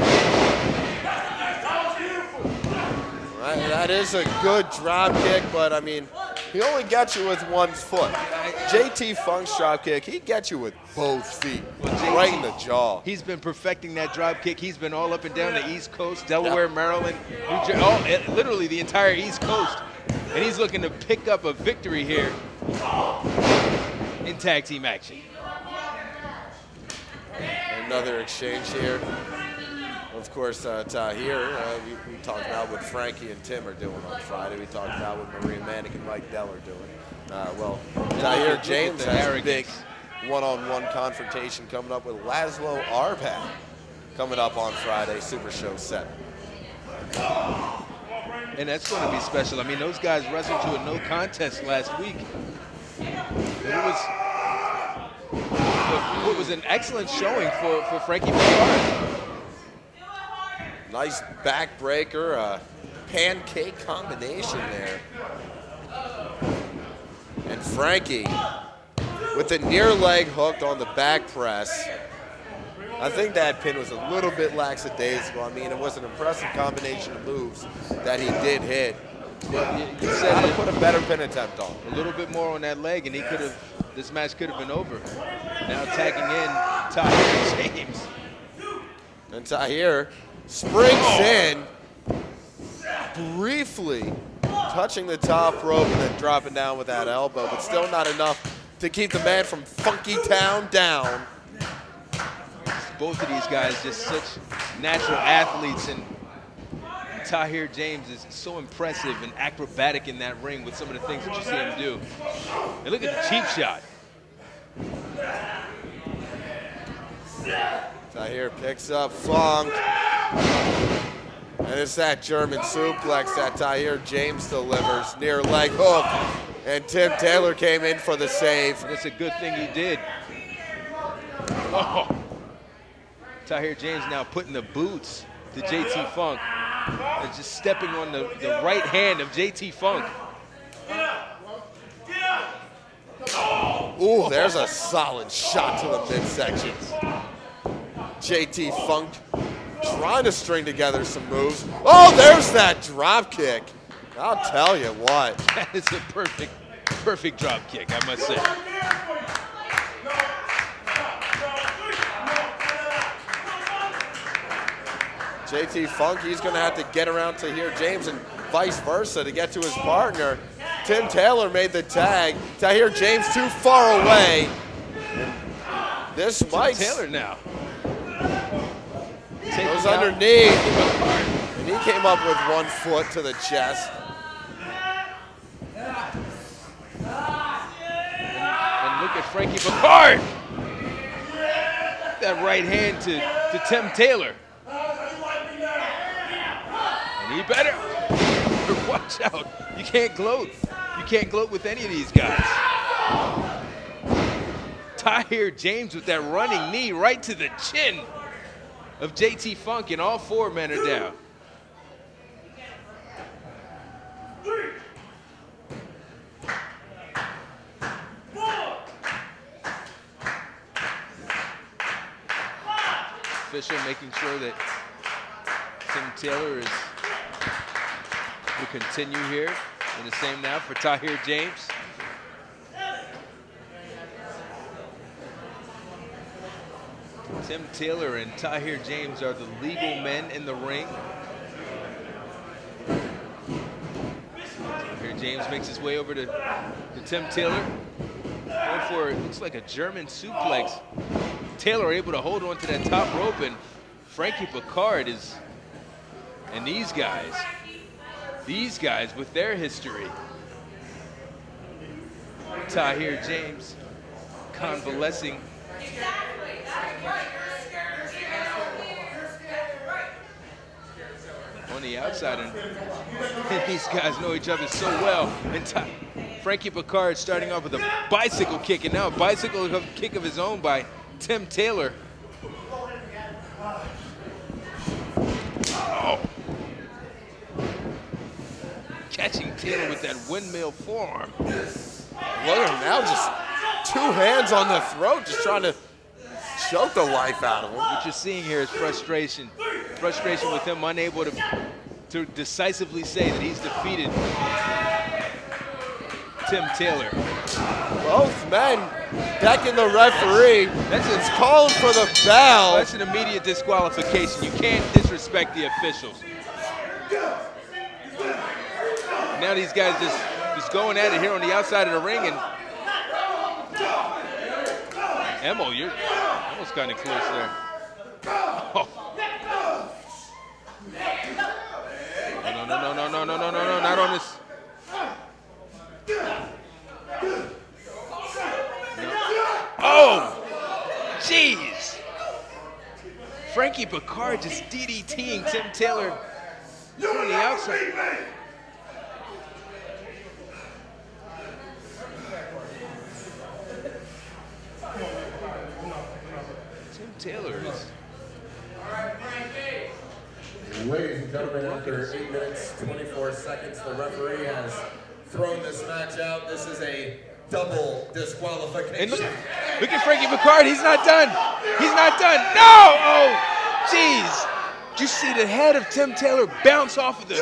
Speaker 4: Right, that is a good drop kick, but I mean, he only got you with one foot. JT Funk's drop kick, he gets you with both feet, right in the jaw.
Speaker 3: He's been perfecting that drop kick. He's been all up and down the East Coast, Delaware, Maryland, New Jersey, literally the entire East Coast. And he's looking to pick up a victory here in tag team action.
Speaker 4: Another exchange here. Of course, Tahir, we talked about what Frankie and Tim are doing on Friday. We talked about what Maria Manick and Mike Dell are doing. Well, Tahir James has a big one-on-one confrontation coming up with Laszlo Arbat coming up on Friday, Super Show 7.
Speaker 3: And that's going to be special. I mean, those guys wrestled to a no contest last week. It was an excellent showing for Frankie Pickard.
Speaker 4: Nice backbreaker, pancake combination there. And Frankie with the near leg hooked on the back press. I think that pin was a little bit lackadaisical. I mean, it was an impressive combination of moves that he did hit. He said how to put a better pin attempt on.
Speaker 3: A little bit more on that leg, and he could have. This match could have been over. Now tagging in Tahir James.
Speaker 4: And Tahir springs in, briefly touching the top rope and then dropping down with that elbow, but still not enough to keep the man from Funky Town down.
Speaker 3: Both of these guys just such natural athletes, and Tahir James is so impressive and acrobatic in that ring with some of the things that you see him do. And look at the cheap shot.
Speaker 4: Tahir picks up Funk. And it's that German suplex that Tahir James delivers. Near leg hook. And Tim Taylor came in for the save.
Speaker 3: And it's a good thing he did. Oh. Tahir James now putting the boots to JT Funk. And just stepping on the right hand of JT Funk.
Speaker 4: Ooh, there's a solid shot to the midsection. JT Funk trying to string together some moves. Oh, there's that drop kick. I'll tell you what.
Speaker 3: That is a perfect drop kick, I must say.
Speaker 4: JT Funk, he's going to have to get around Tahir James and vice versa to get to his partner. Tim Taylor made the tag. Tahir James too far away. This might...
Speaker 3: Taylor now.
Speaker 4: Goes underneath. And he came up with one foot to the chest.
Speaker 3: And look at Frankie Pickard. That right hand to Tim Taylor. And he better watch out. You can't gloat. You can't gloat with any of these guys. Tahir James with that running knee right to the chin of JT Funk, and all four men are down. Official making sure that Tim Taylor will continue here. And the same now for Tahir James. Tim Taylor and Tahir James are the legal men in the ring. Tahir James makes his way over to Tim Taylor. Going for it looks like a German suplex. Taylor able to hold on to that top rope, and Frankie Pickard is And these guys with their history. Tahir James convalescing. On the outside, and these guys know each other so well. And Frankie Pickard starting off with a bicycle kick, and now a bicycle kick of his own by Tim Taylor. Oh. Catching Taylor with that windmill forearm.
Speaker 4: Look at him now, just 2 hands on the throat, just trying to choke the life out of him.
Speaker 3: What you're seeing here is frustration. Frustration with him unable to decisively say that he's defeated Tim Taylor.
Speaker 4: Both men decking the referee. It's called for the bell.
Speaker 3: That's an immediate disqualification. You can't disrespect the officials. Now these guys just going at it here on the outside of the ring, and Emil, you're almost kind of close there. Oh. No, not on this. No. Oh, jeez. Frankie Pickard just DDTing Tim Taylor on the outside. Tim Taylor is...
Speaker 1: Ladies and gentlemen, after 8 minutes, 24 seconds, the referee has thrown this match out. This is a double disqualification.
Speaker 3: And look at Frankie Pickard. He's not done. He's not done. No! Oh, jeez. Did you see the head of Tim Taylor bounce off of the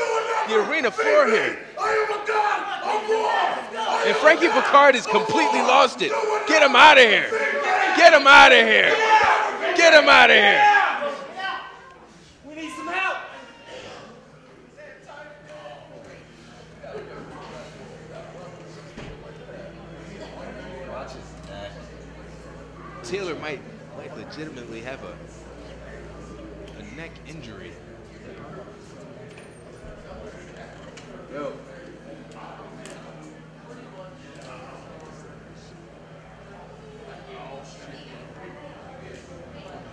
Speaker 3: arena floor here? And Frankie Pickard has completely lost it. Get him out of here. Get him out of here. Get him out of here.
Speaker 2: We need some help.
Speaker 3: Taylor might legitimately have a neck injury. Yo.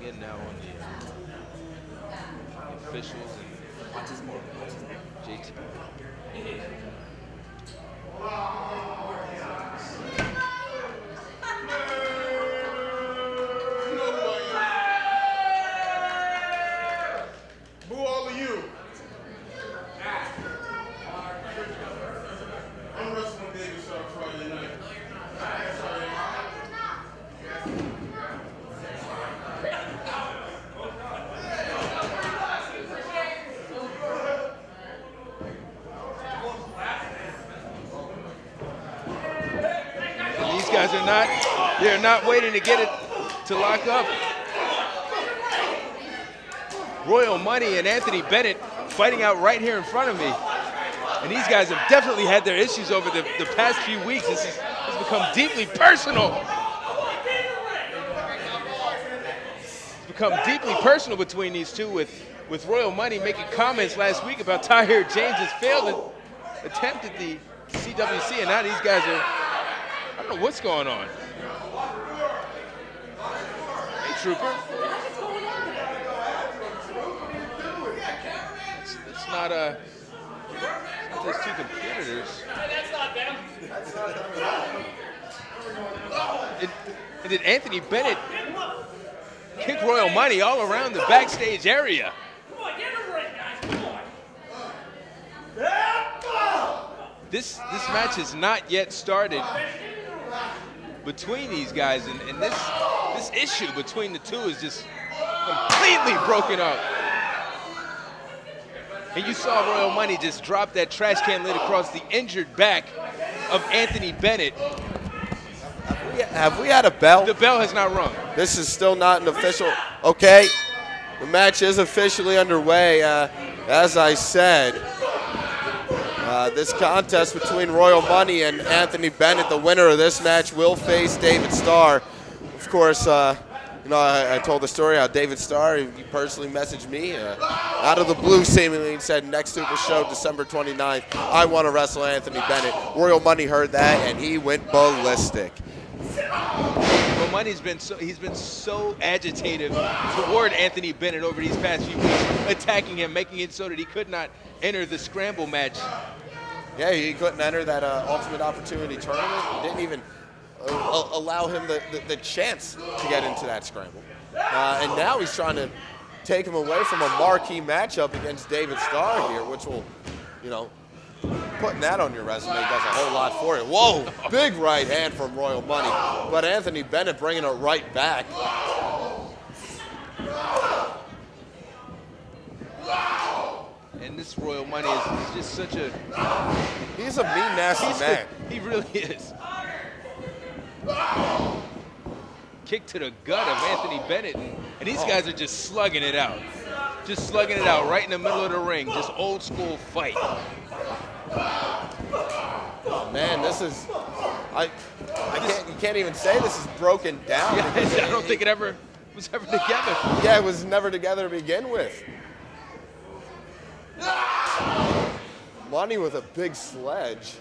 Speaker 3: Again now on the officials and JT.
Speaker 8: Who all of you? I'm wrestling David Sharp Friday night.
Speaker 3: These guys they're not waiting to get it to lock up. Royal Money and Anthony Bennett fighting out right here in front of me. And these guys have definitely had their issues over the past few weeks. This has become deeply personal. It's become deeply personal between these two, with Royal Money making comments last week about Tahir James's failed attempt at the CWC, and now these guys are, I don't know what's going on. Hey, Trooper. It's not those two competitors.
Speaker 5: That's not them.
Speaker 3: And did Anthony Bennett kick Royal Money all around the backstage area?
Speaker 5: Come on, get in the ring, guys. Come on.
Speaker 3: This match has not yet started between these guys, and this issue between the two is just completely broken up. And you saw Royal Money just drop that trash can lid across the injured back of Anthony Bennett.
Speaker 4: Have we had a bell?
Speaker 3: The bell has not rung.
Speaker 4: This is still not an official. Okay, the match is officially underway. As I said, this contest between Royal Money and Anthony Bennett, the winner of this match will face David Starr. Of course, You know, I told the story how David Starr, he personally messaged me out of the blue seemingly and said, next Super Show, December 29th, I want to wrestle Anthony Bennett. Royal Money heard that, and he went ballistic.
Speaker 3: Well, Money's been so agitated toward Anthony Bennett over these past few weeks, attacking him, making it so that he could not enter the scramble match.
Speaker 4: Yeah, he couldn't enter that Ultimate Opportunity tournament. He didn't even allow him the chance to get into that scramble. And now he's trying to take him away from a marquee matchup against David Starr here, which will, you know, putting that on your resume does a whole lot for you. Whoa, big right hand from Royal Money. But Anthony Bennett bringing it right back.
Speaker 3: And this Royal Money is just such a...
Speaker 4: He's a mean, nasty man.
Speaker 3: He really is. Kick to the gut of Anthony Bennett. And these guys are just slugging it out. Just slugging it out right in the middle of the ring. Just old school fight.
Speaker 4: Oh, man, this is... you can't even say this is broken down.
Speaker 3: Yeah, I don't think it ever was ever together.
Speaker 4: Yeah, it was never together to begin with. Money with a big sledge.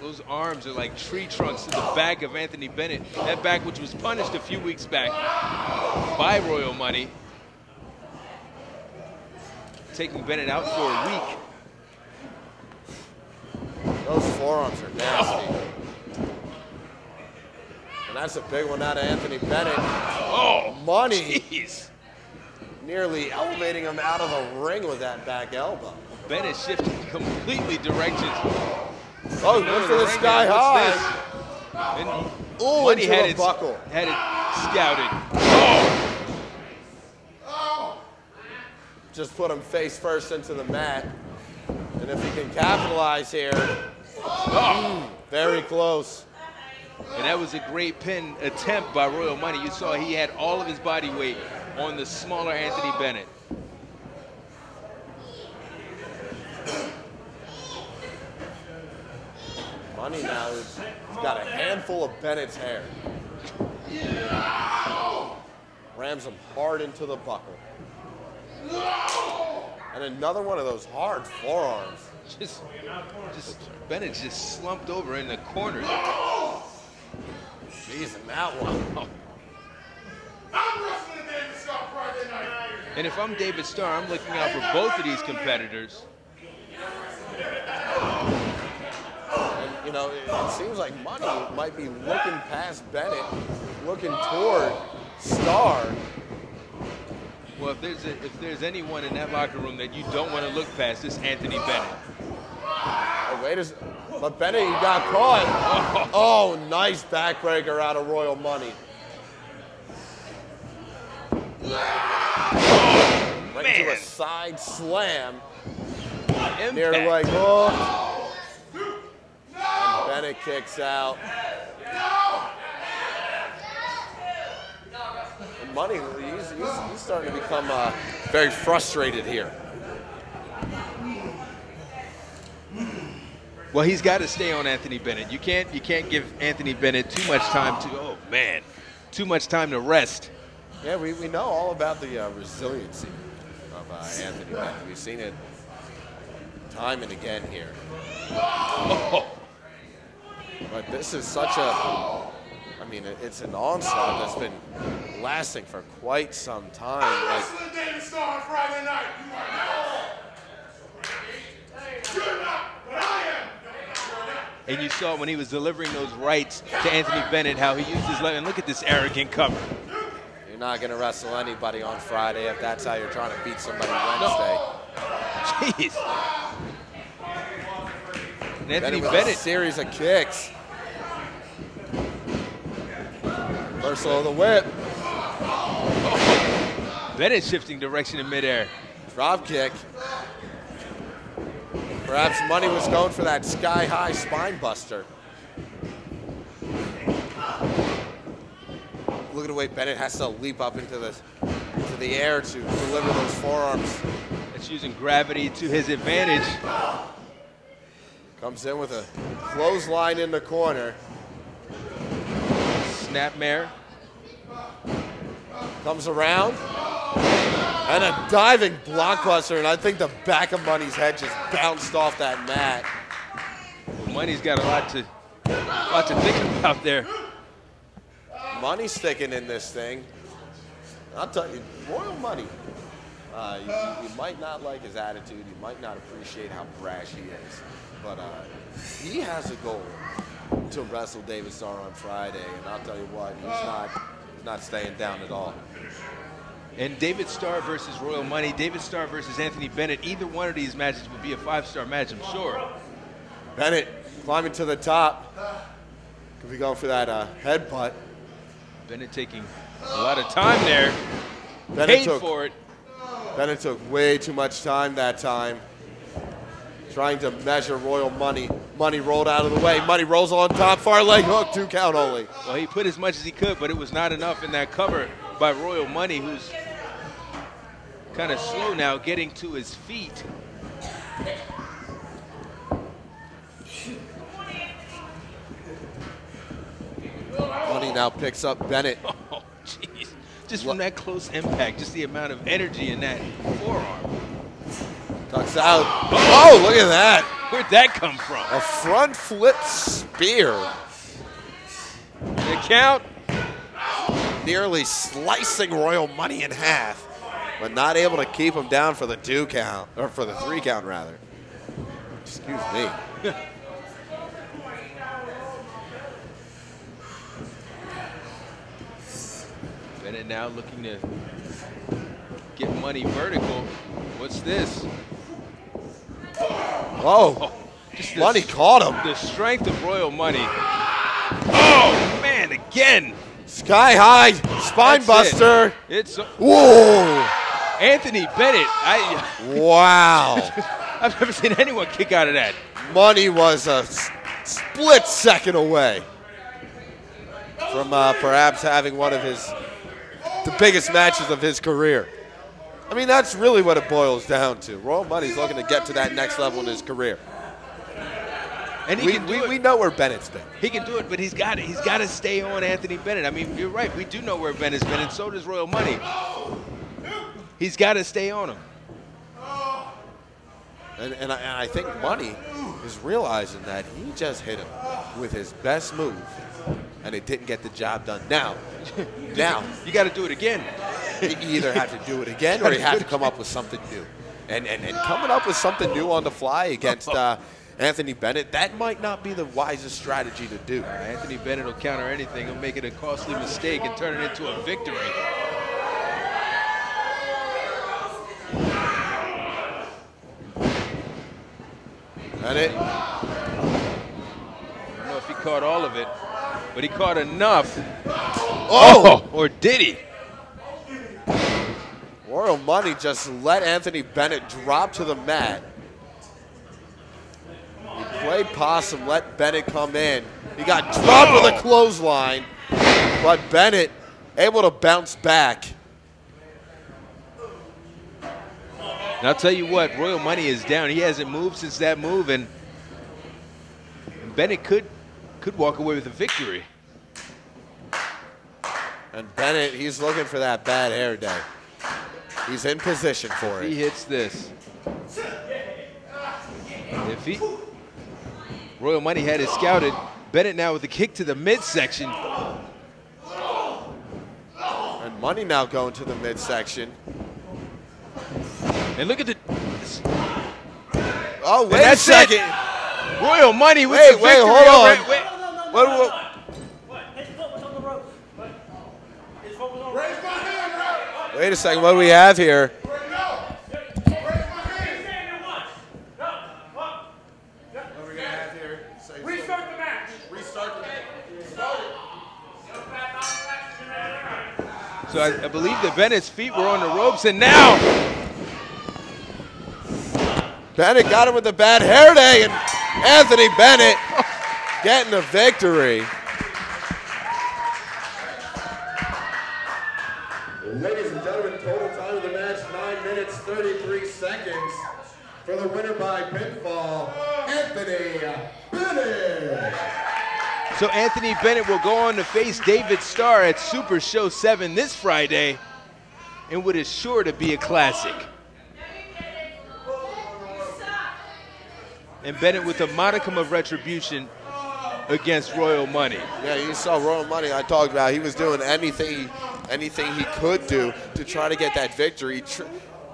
Speaker 3: Those arms are like tree trunks to the back of Anthony Bennett. That back which was punished a few weeks back by Royal Money. Taking Bennett out for a week.
Speaker 4: Those forearms are nasty. And that's a big one out of Anthony Bennett.
Speaker 3: Oh,
Speaker 4: Money.
Speaker 3: Jeez.
Speaker 4: Nearly elevating him out of the ring with that back elbow.
Speaker 3: Bennett shifted completely directions.
Speaker 4: Oh, he went for the sky high.
Speaker 3: And
Speaker 4: Ooh,
Speaker 3: Money
Speaker 4: into
Speaker 3: had
Speaker 4: a buckle.
Speaker 3: Had it scouted. Oh.
Speaker 4: Just put him face first into the mat. And if he can capitalize here, very close.
Speaker 3: And that was a great pin attempt by Royal Money. You saw he had all of his body weight on the smaller Anthony Bennett.
Speaker 4: Money now has got a handful of Bennett's hair. Rams him hard into the buckle. And another one of those hard forearms.
Speaker 3: Just Bennett just slumped over in the corner.
Speaker 4: Jeez, and that one.
Speaker 3: And if I'm David Starr, I'm looking out for both of these competitors.
Speaker 4: And, you know, it seems like Money might be looking past Bennett, looking toward Starr.
Speaker 3: Well, if there's anyone in that locker room that you don't want to look past, it's Anthony Bennett.
Speaker 4: Oh, wait a second. But Bennett, he got caught. Oh, nice backbreaker out of Royal Money. Right into a side slam.
Speaker 3: Impact.
Speaker 4: Near leg hook. And Bennett kicks out. And Money, he's starting to become very frustrated here.
Speaker 3: Well, he's got to stay on Anthony Bennett. You can't give Anthony Bennett too much time too much time to rest.
Speaker 4: Yeah, we know all about the resiliency of Anthony Bennett. We've seen it time and again here.
Speaker 3: Oh.
Speaker 4: But this is such a, I mean, it's an onslaught that's been lasting for quite some time.
Speaker 8: I'm wrestling David Starr on Friday night. You're not, but I am.
Speaker 3: And you saw when he was delivering those rights to Anthony Bennett how he used his left. And look at this arrogant cover.
Speaker 4: You're not going to wrestle anybody on Friday if that's how you're trying to beat somebody Wednesday.
Speaker 3: Jeez. And Anthony
Speaker 4: With
Speaker 3: Bennett.
Speaker 4: a series of kicks. Reversal of the whip.
Speaker 3: Bennett shifting direction in midair.
Speaker 4: Drop kick. Perhaps Money was going for that sky-high spine buster. Look at the way Bennett has to leap up into the air to deliver those forearms.
Speaker 3: That's using gravity to his advantage.
Speaker 4: Comes in with a clothesline in the corner.
Speaker 3: Snapmare.
Speaker 4: Comes around. And a diving blockbuster, and I think the back of Money's head just bounced off that mat.
Speaker 3: Money's got a lot to think about there.
Speaker 4: Money's sticking in this thing. I'll tell you, Royal Money, you might not like his attitude, you might not appreciate how brash he is, but he has a goal to wrestle David Starr on Friday, and I'll tell you what, he's not staying down at all.
Speaker 3: And David Starr versus Royal Money, David Starr versus Anthony Bennett, either one of these matches would be a 5-star match, I'm sure.
Speaker 4: Bennett climbing to the top. Could be going for that headbutt.
Speaker 3: Bennett taking a lot of time there. Paid for it.
Speaker 4: Bennett took way too much time that time. Trying to measure Royal Money. Money rolled out of the way. Money rolls on top, far leg hook, 2 count only.
Speaker 3: Well, he put as much as he could, but it was not enough in that cover by Royal Money, who's kind of slow now getting to his feet.
Speaker 4: Money now picks up Bennett.
Speaker 3: Oh, jeez. Just from that close impact, just the amount of energy in that forearm.
Speaker 4: Tucks out. Oh, look at that.
Speaker 3: Where'd that come from?
Speaker 4: A front flip spear.
Speaker 3: The count.
Speaker 4: Nearly slicing Royal Money in half, but not able to keep him down for the 2 count, or for the 3 count rather. Excuse me.
Speaker 3: Bennett now looking to get Money vertical. What's this?
Speaker 4: Oh, Money caught him.
Speaker 3: The strength of Royal Money. Oh, man, again.
Speaker 4: Sky high, spine buster.
Speaker 3: It's
Speaker 4: whoa.
Speaker 3: Anthony Bennett.
Speaker 4: Wow.
Speaker 3: I've never seen anyone kick out of that.
Speaker 4: Money was a split second away from perhaps having one of the biggest matches of his career. I mean, that's really what it boils down to. Royal Money's looking to get to that next level in his career. And we know where Bennett's been.
Speaker 3: He can do it, but he's got to stay on Anthony Bennett. I mean, you're right. We do know where Bennett's been, and so does Royal Money. He's got to stay on him.
Speaker 4: And I think Money is realizing that he just hit him with his best move, and it didn't get the job done. Now
Speaker 3: you got to do it again.
Speaker 4: You either have to do it again, or you have to come up with something new. And coming up with something new on the fly against Anthony Bennett, that might not be the wisest strategy to do.
Speaker 3: Anthony Bennett will counter anything. He'll make it a costly mistake and turn it into a victory.
Speaker 4: Bennett.
Speaker 3: I don't know if he caught all of it, but he caught enough.
Speaker 4: Oh!
Speaker 3: Or did he?
Speaker 4: Royal Money just let Anthony Bennett drop to the mat. He played possum, let Bennett come in. He got dropped with a clothesline, but Bennett able to bounce back.
Speaker 3: And I'll tell you what, Royal Money is down. He hasn't moved since that move, and Bennett could walk away with a victory.
Speaker 4: And Bennett, he's looking for that bad hair day. He's in position for it.
Speaker 3: He hits this. If Royal Money had it scouted, Bennett now with a kick to the midsection.
Speaker 4: And Money now going to the midsection.
Speaker 3: And look at the.
Speaker 4: Oh, wait a second.
Speaker 3: It. Royal Money with the victory.
Speaker 4: Wait, hold on.
Speaker 5: What? His foot was on the rope. His foot was on the rope.
Speaker 4: Wait a second. What do we have here?
Speaker 5: Restart the match.
Speaker 3: So I believe that Bennett's feet were on the ropes, and now
Speaker 4: Bennett got him with a bad hair day, and Anthony Bennett getting the victory.
Speaker 1: Ladies and gentlemen, total time of the match, 9 minutes, 33 seconds. For the winner by pinfall, Anthony Bennett.
Speaker 3: So Anthony Bennett will go on to face David Starr at Super Show 7 this Friday. in what is sure to be a classic. And Bennett with a modicum of retribution against Royal Money.
Speaker 4: Yeah, you saw Royal Money I talked about. He was doing anything he could do to try to get that victory.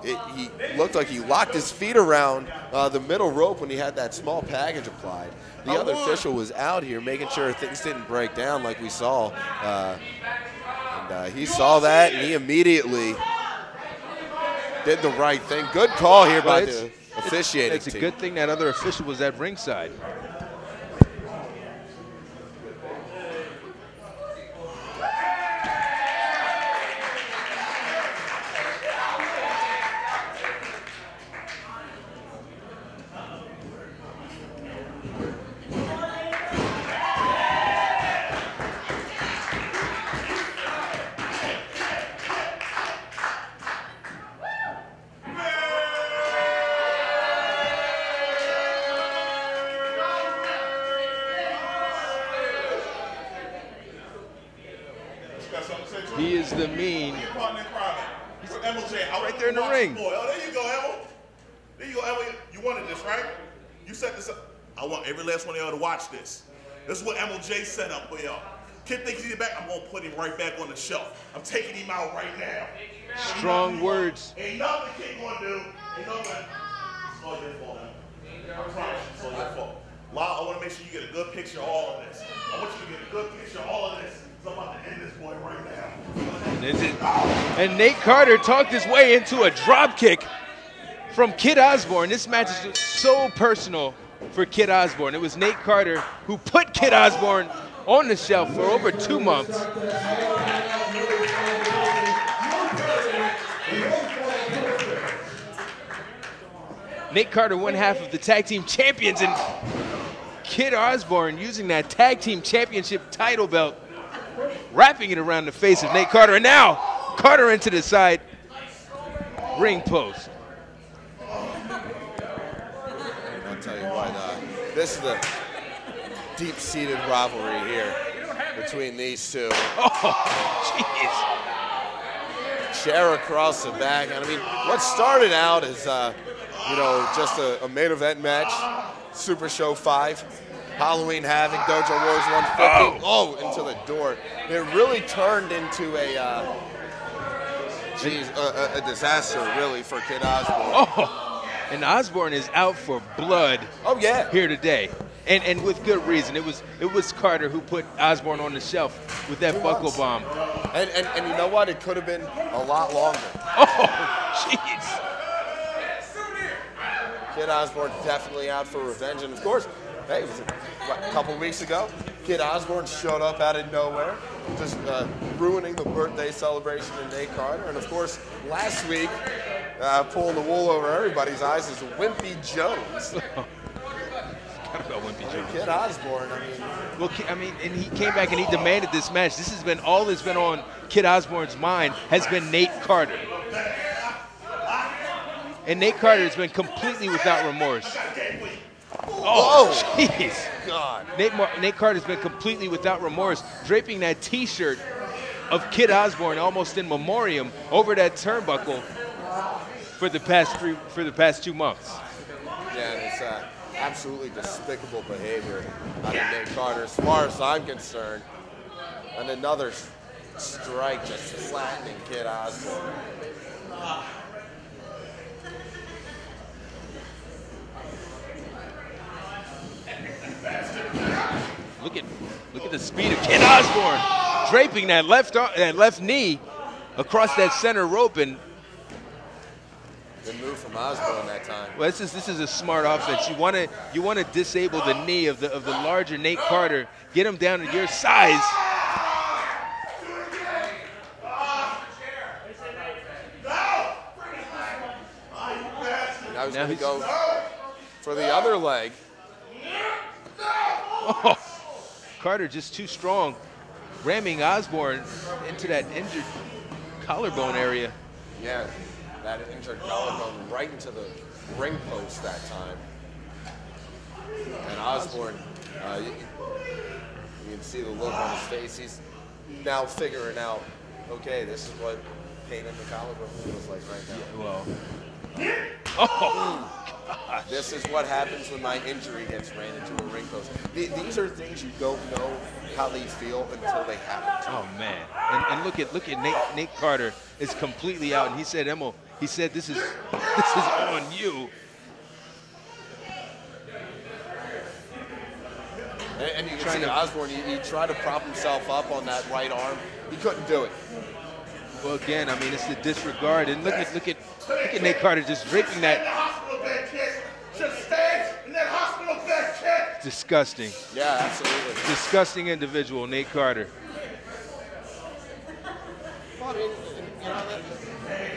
Speaker 4: He looked like he locked his feet around the middle rope when he had that small package applied. The other official was out here making sure things didn't break down like we saw. And he saw that, and he immediately did the right thing. Good call here by the officiating
Speaker 3: team. It's a good thing that other official was at ringside. He is the mean. He's right there in the ring.
Speaker 8: Oh, there you go, Emil. There you go, Emil. You wanted this, right? You set this up. I want every last one of y'all to watch this. This is what Emil J set up for y'all. Kid thinks he's back. I'm going to put him right back on the shelf. I'm taking him out right now.
Speaker 3: Strong words.
Speaker 8: Ain't nothing the kid going to do. Ain't nothing. It's all your fault, Emil. I promise you, it's all your fault. I want to make sure you get a good picture of all of this. I want you to get a good picture of all of this. I'm about to end this boy right now.
Speaker 3: And Nate Carter talked his way into a drop kick from Kid Osbourne. This match is so personal for Kid Osbourne. It was Nate Carter who put Kid Osbourne on the shelf for over 2 months. Nate Carter, one half of the tag team champions, and Kid Osbourne using that tag team championship title belt, wrapping it around the face of Nate Carter, and now Carter into the side ring post.
Speaker 4: I'll tell you what, this is the deep-seated rivalry here between these two.
Speaker 3: Oh, jeez.
Speaker 4: Chair across the back. And I mean, what started out as, you know, just a main event match, Super Show 5. Halloween Havoc, Dojo Wars 150, into the door. It really turned into a disaster, really, for Kid Osbourne.
Speaker 3: And Osbourne is out for blood. Here today, and with good reason. It was Carter who put Osbourne on the shelf with that buckle bomb.
Speaker 4: And you know what? It could have been a lot longer.
Speaker 3: Oh, jeez.
Speaker 4: Kid Osbourne definitely out for revenge, and of course, hey, it was a couple weeks ago, Kid Osbourne showed up out of nowhere, just ruining the birthday celebration of Nate Carter. And of course, last week, pulling the wool over everybody's eyes is Wimpy Jones.
Speaker 3: About Wimpy Jones.
Speaker 4: Kid Osbourne,
Speaker 3: and he came back and he demanded this match. This has been all that's been on Kid Osbourne's mind has been Nate Carter. And Nate Carter has been completely without remorse. Oh, jeez.
Speaker 4: God.
Speaker 3: Nate Carter's been completely without remorse, draping that T-shirt of Kid Osbourne almost in memoriam over that turnbuckle for the past 2 months.
Speaker 4: Yeah, and it's absolutely despicable behavior out of Nate Carter, as far as I'm concerned. And another strike just flattening Kid Osbourne.
Speaker 3: Look at the speed of Kid Osbourne, draping that left knee across that center rope, and
Speaker 4: good move from Osbourne that time.
Speaker 3: Well, this is a smart offense. You want to disable the knee of the larger Nate Carter, get him down to your size.
Speaker 4: Now he's going to go for the other leg.
Speaker 3: Oh, Carter just too strong, ramming Osbourne into that injured collarbone area.
Speaker 4: Yeah, that injured collarbone right into the ring post that time. And Osbourne, you can see the look on his face. He's now figuring out, okay, this is what pain in the collarbone feels like right now.
Speaker 3: Yeah, well. Oh, gosh.
Speaker 4: This is what happens when my injury gets ran into a ring post. These are things you don't know how they feel until they happen.
Speaker 3: Oh man! And look at Nate Carter is completely out, and he said, Emil, he said this is on you.
Speaker 4: And you can see Osbourne, he tried to prop himself up on that right arm. He couldn't do it.
Speaker 3: Well, again, I mean, it's the disregard, and look at Nate Carter just raping that. Disgusting.
Speaker 4: Yeah, absolutely.
Speaker 3: Disgusting individual, Nate Carter.
Speaker 4: Well, I mean, you know,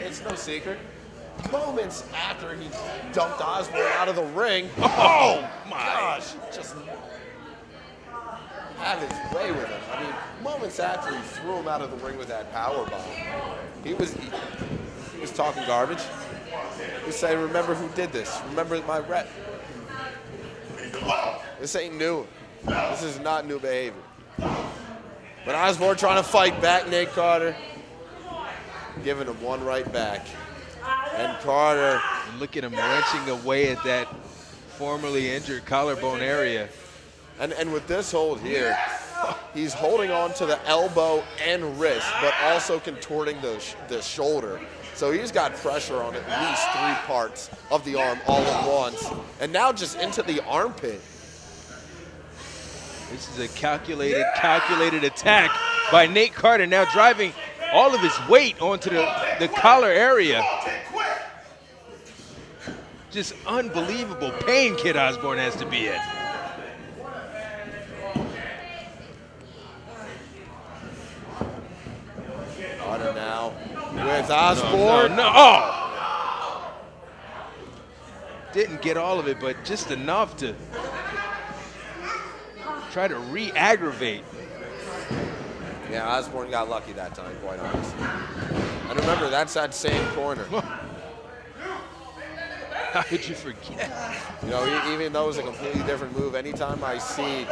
Speaker 4: it's no secret. Moments after he dumped Osbourne out of the ring,
Speaker 3: oh my
Speaker 4: gosh, just have his way with him. I mean, moments after he threw him out of the ring with that power bomb, he was talking garbage. He was saying, "Remember who did this? Remember my rep. This ain't new. This is not new behavior." But Osbourne trying to fight back, Nate Carter giving him one right back. And Carter.
Speaker 3: And look at him wrenching away at that formerly injured collarbone area.
Speaker 4: And with this hold here, he's holding on to the elbow and wrist, but also contorting the shoulder. So he's got pressure on at least 3 parts of the arm all at once. And now just into the armpit.
Speaker 3: This is a calculated attack by Nate Carter, now driving all of his weight onto the collar area. Just unbelievable pain Kid Osbourne has to be in.
Speaker 4: Carter now with Osbourne.
Speaker 3: No. Oh! Didn't get all of it, but just enough to try to re-aggravate.
Speaker 4: Yeah, Osbourne got lucky that time, quite honestly. And remember, that's that same corner.
Speaker 3: How could you forget?
Speaker 4: You know, even though it was a completely different move, anytime I see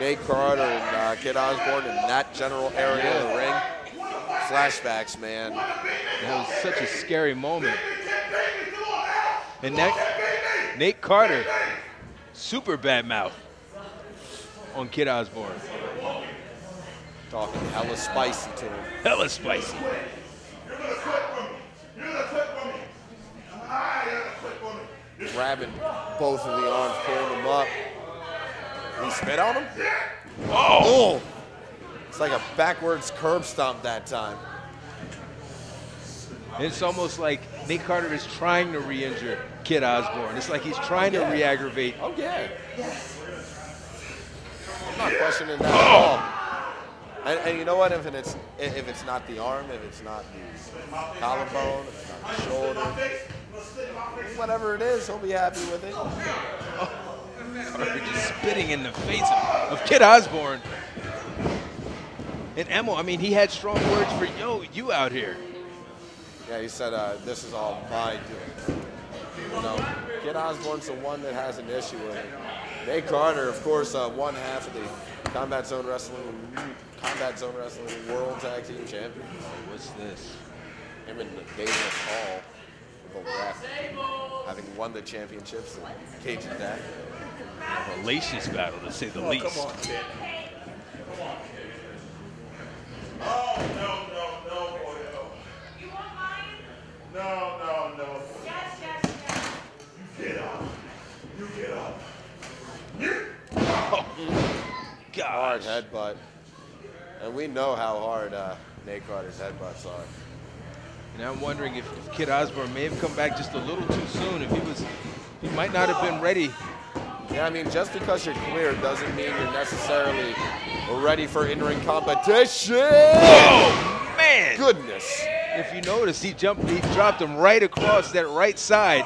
Speaker 4: Nate Carter and Kid Osbourne in that general area of the ring, flashbacks, man.
Speaker 3: That was such a scary moment. And Nate Carter, super bad mouth on Kid Osbourne.
Speaker 4: Talking hella spicy to him.
Speaker 3: Hella spicy.
Speaker 4: Grabbing both of the arms, pulling them up. He spit on him?
Speaker 3: Oh!
Speaker 4: It's like a backwards curb stomp that time.
Speaker 3: It's almost like Nate Carter is trying to re-injure Kid Osbourne. It's like he's trying to re-aggravate.
Speaker 4: Oh, yeah. I'm not questioning that at all. And you know what? If it's not the arm, if it's not the collarbone, if it's not the shoulder, whatever it is, he'll be happy with it.
Speaker 3: Carter just spitting in the face of Kid Osbourne. And Emil, I mean, he had strong words for you out here.
Speaker 4: Yeah, he said, this is all my doing. You know, Kid Osbourne's the one that has an issue with it. Nate Carter, of course, one half of the Combat Zone Wrestling World Tag Team Champion.
Speaker 3: What's this?
Speaker 4: Him and David Hall, the rep, having won the championships in Cage and Tag.
Speaker 3: A hellacious battle, to say the least.
Speaker 8: Come on, kid. Come on. Oh, no, boy, no.
Speaker 6: You want mine?
Speaker 8: No.
Speaker 6: Yes.
Speaker 8: You get up. You get up.
Speaker 3: Oh,
Speaker 4: Hard
Speaker 3: gosh.
Speaker 4: headbutt. And we know how hard Nate Carter's headbutts are.
Speaker 3: And I'm wondering if Kid Osbourne may have come back just a little too soon. If he might not have been ready.
Speaker 4: Yeah, I mean, just because you're cleared doesn't mean you're necessarily ready for in-ring competition.
Speaker 3: Oh, man.
Speaker 4: Goodness.
Speaker 3: If you notice, he dropped him right across that right side.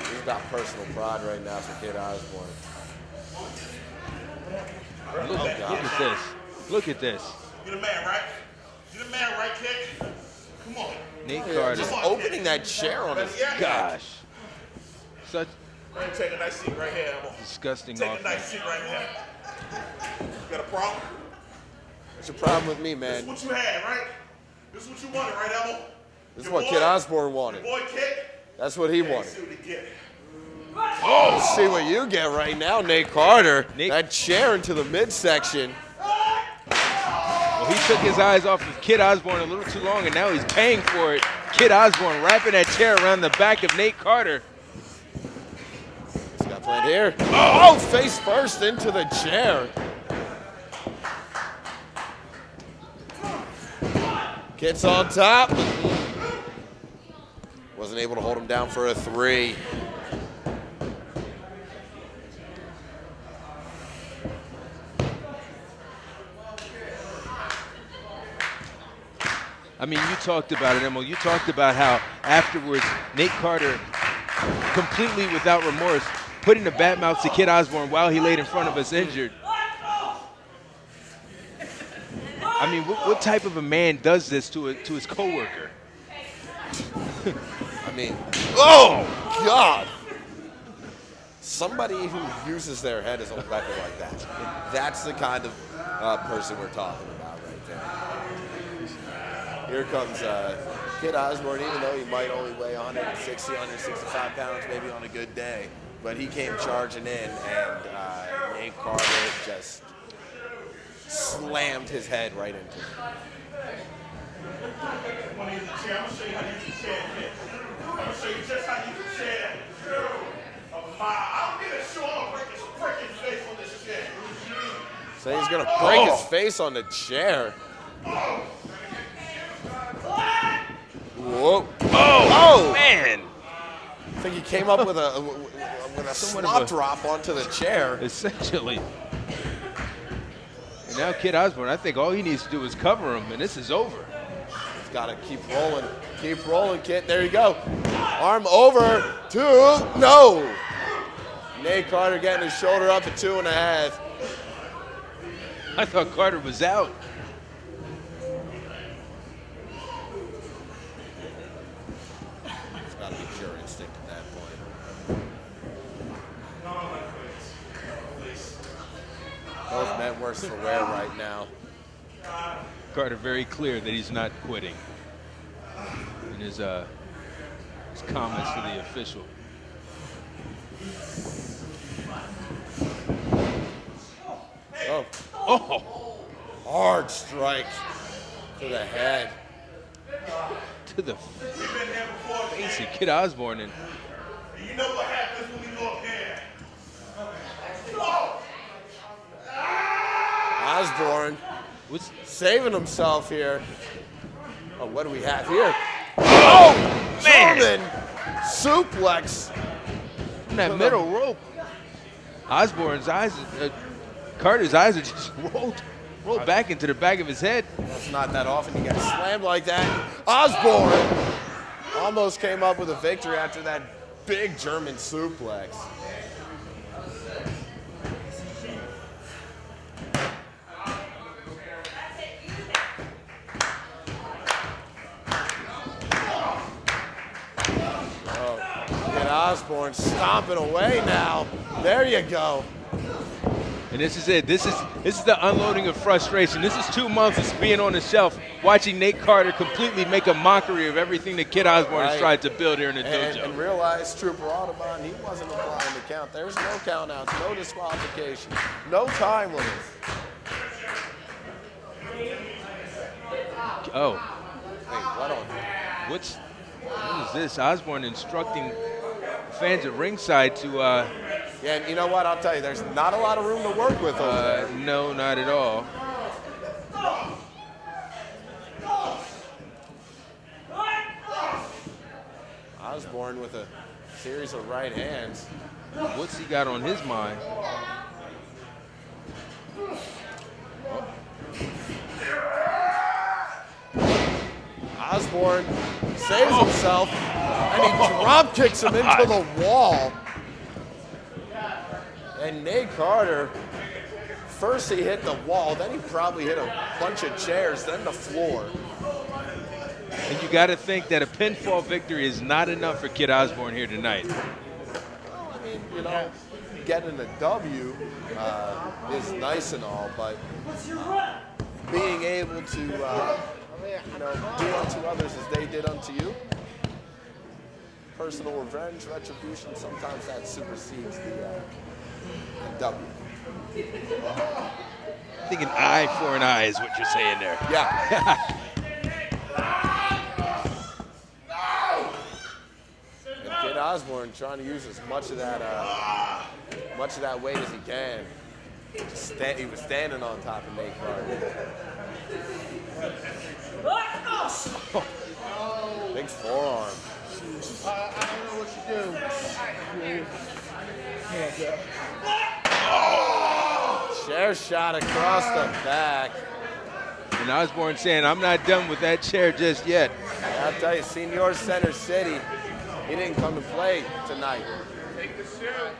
Speaker 4: He's got personal pride right now for Kid Osbourne.
Speaker 3: Look at this. Look at this.
Speaker 8: You're the man, right? You're the man, right, kid? Come on.
Speaker 3: Nate Carter.
Speaker 4: Just opening that chair on his
Speaker 3: Gosh.
Speaker 8: Let me take a nice seat right here, Emil.
Speaker 3: Disgusting
Speaker 8: Take a
Speaker 3: offense.
Speaker 8: nice seat right here. You got a problem?
Speaker 4: What's your problem with me,
Speaker 8: This
Speaker 4: man?
Speaker 8: is what you had, right? This is what you wanted, right, Emil?
Speaker 4: This is what Kid Osbourne wanted.
Speaker 8: Your boy Kid?
Speaker 4: That's what he
Speaker 8: Yeah,
Speaker 4: wanted.
Speaker 8: see what he get.
Speaker 4: Oh, see what you get right now, Nate Carter. That chair into the midsection.
Speaker 3: Well, he took his eyes off of Kid Osbourne a little too long, and now he's paying for it. Kid Osbourne wrapping that chair around the back of Nate Carter.
Speaker 4: He's got planned here. Oh, face first into the chair. Kid's on top. Wasn't able to hold him down for a 3.
Speaker 3: I mean, you talked about it, Emil. You talked about how afterwards Nate Carter, completely without remorse, putting the bat mouth to Kid Osbourne while he laid in front of us injured. I mean, what type of a man does this to his coworker?
Speaker 4: I mean, oh, God. Somebody who uses their head as a weapon like that. That's the kind of person we're talking about right there. Here comes Kid Osbourne, even though he might only weigh 160, 165 pounds, maybe on a good day. But he came charging in, and Nate Carter just slammed his head right into it.
Speaker 8: I'm going to use the chair. I'm going to show you how to use the chair, Kid. I'm going to show you just how to use the chair. I don't get a show. I'm going to break his freaking face on this chair.
Speaker 4: So he's going to break his face on the chair. Whoa.
Speaker 3: Oh, man.
Speaker 4: I think he came up with a slop drop onto the chair.
Speaker 3: Essentially. And now Kid Osbourne, I think all he needs to do is cover him, and this is over.
Speaker 4: He's got to keep rolling. Keep rolling, Kid. There you go. Arm over. 2. No. Nate Carter getting his shoulder up at 2.5.
Speaker 3: I thought Carter was out.
Speaker 4: It's got to be pure instinct at that point. Both men worse for wear right now.
Speaker 3: Carter very clear that he's not quitting in his comments to the official.
Speaker 4: Oh.
Speaker 3: Oh.
Speaker 4: Hard strike to the head.
Speaker 3: To the face of Kid Osbourne. And
Speaker 8: You know what happens when we go up here?
Speaker 4: Osbourne
Speaker 3: what's
Speaker 4: saving himself here. Oh, what do we have here? Oh,
Speaker 3: man.
Speaker 4: German suplex.
Speaker 3: from that middle rope? Osbourne's eyes, Carter's eyes are just rolled back into the back of his head.
Speaker 4: It's not that often you get slammed like that. Osbourne almost came up with a victory after that big German suplex. Osbourne stomping away now. There you go.
Speaker 3: And this is it. This is the unloading of frustration. This is 2 months of being on the shelf, watching Nate Carter completely make a mockery of everything that Kid Osbourne has tried to build here in the dojo.
Speaker 4: And realize Trooper Audubon, he wasn't applying the count. There's no countouts, no disqualification, no time limit.
Speaker 3: Oh.
Speaker 4: Hey, what
Speaker 3: is this? Osbourne instructing fans at ringside to
Speaker 4: yeah, and you know what? I'll tell you, there's not a lot of room to work with over there.
Speaker 3: No, not at all.
Speaker 4: Osbourne with a series of right hands.
Speaker 3: What's he got on his mind?
Speaker 4: Osbourne saves himself, and he drop kicks him into the wall. And Nate Carter, first he hit the wall, then he probably hit a bunch of chairs, then the floor.
Speaker 3: And you got to think that a pinfall victory is not enough for Kid Osbourne here tonight.
Speaker 4: mean, you know, getting a W is nice and all, but being able to, you know, do unto others as they did unto you, personal revenge, retribution, sometimes that supersedes the W.
Speaker 3: I think an eye for an eye is what you're saying there.
Speaker 4: Yeah. And Kid Osbourne trying to use as much of that weight as he can. He was standing on top of Nate Carter. Big forearm.
Speaker 2: I don't know what you do.
Speaker 4: Chair shot across the back.
Speaker 3: And Osbourne saying, I'm not done with that chair just yet.
Speaker 4: Yeah, I'll tell you, Senior Center City, he didn't come to play tonight.
Speaker 5: Take the shoe.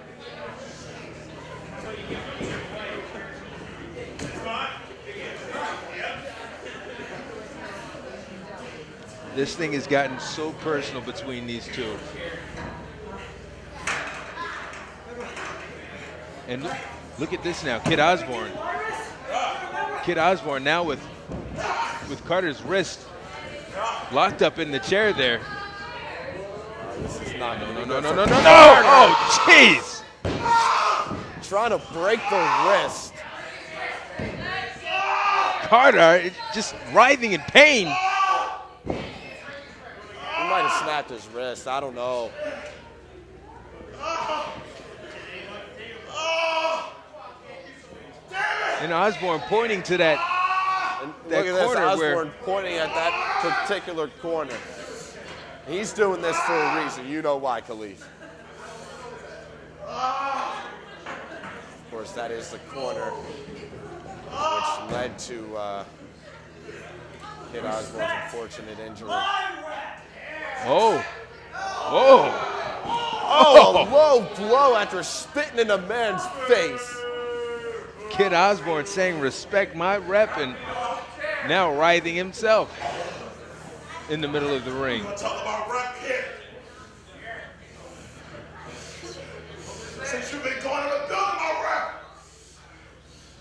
Speaker 3: This thing has gotten so personal between these two. And look at this now, Kid Osbourne. Kid Osbourne now with Carter's wrist locked up in the chair there.
Speaker 4: This is not
Speaker 3: No. Oh, jeez.
Speaker 4: Trying to break the wrist.
Speaker 3: Carter just writhing in pain.
Speaker 4: He might have snapped his wrist. I don't know.
Speaker 3: And Osbourne pointing to that
Speaker 4: Look at this,
Speaker 3: corner
Speaker 4: Osbourne pointing at that particular corner. He's doing this for a reason. You know why, Khaleef. Of course, that is the corner which led to Kid Osbourne's unfortunate injury.
Speaker 3: Oh,
Speaker 4: a low blow after spitting in a man's face.
Speaker 3: Kid Osbourne saying, respect my rep, and now writhing himself in the middle of the ring.
Speaker 8: Talk about rap here. Since you've been going to the building my rap,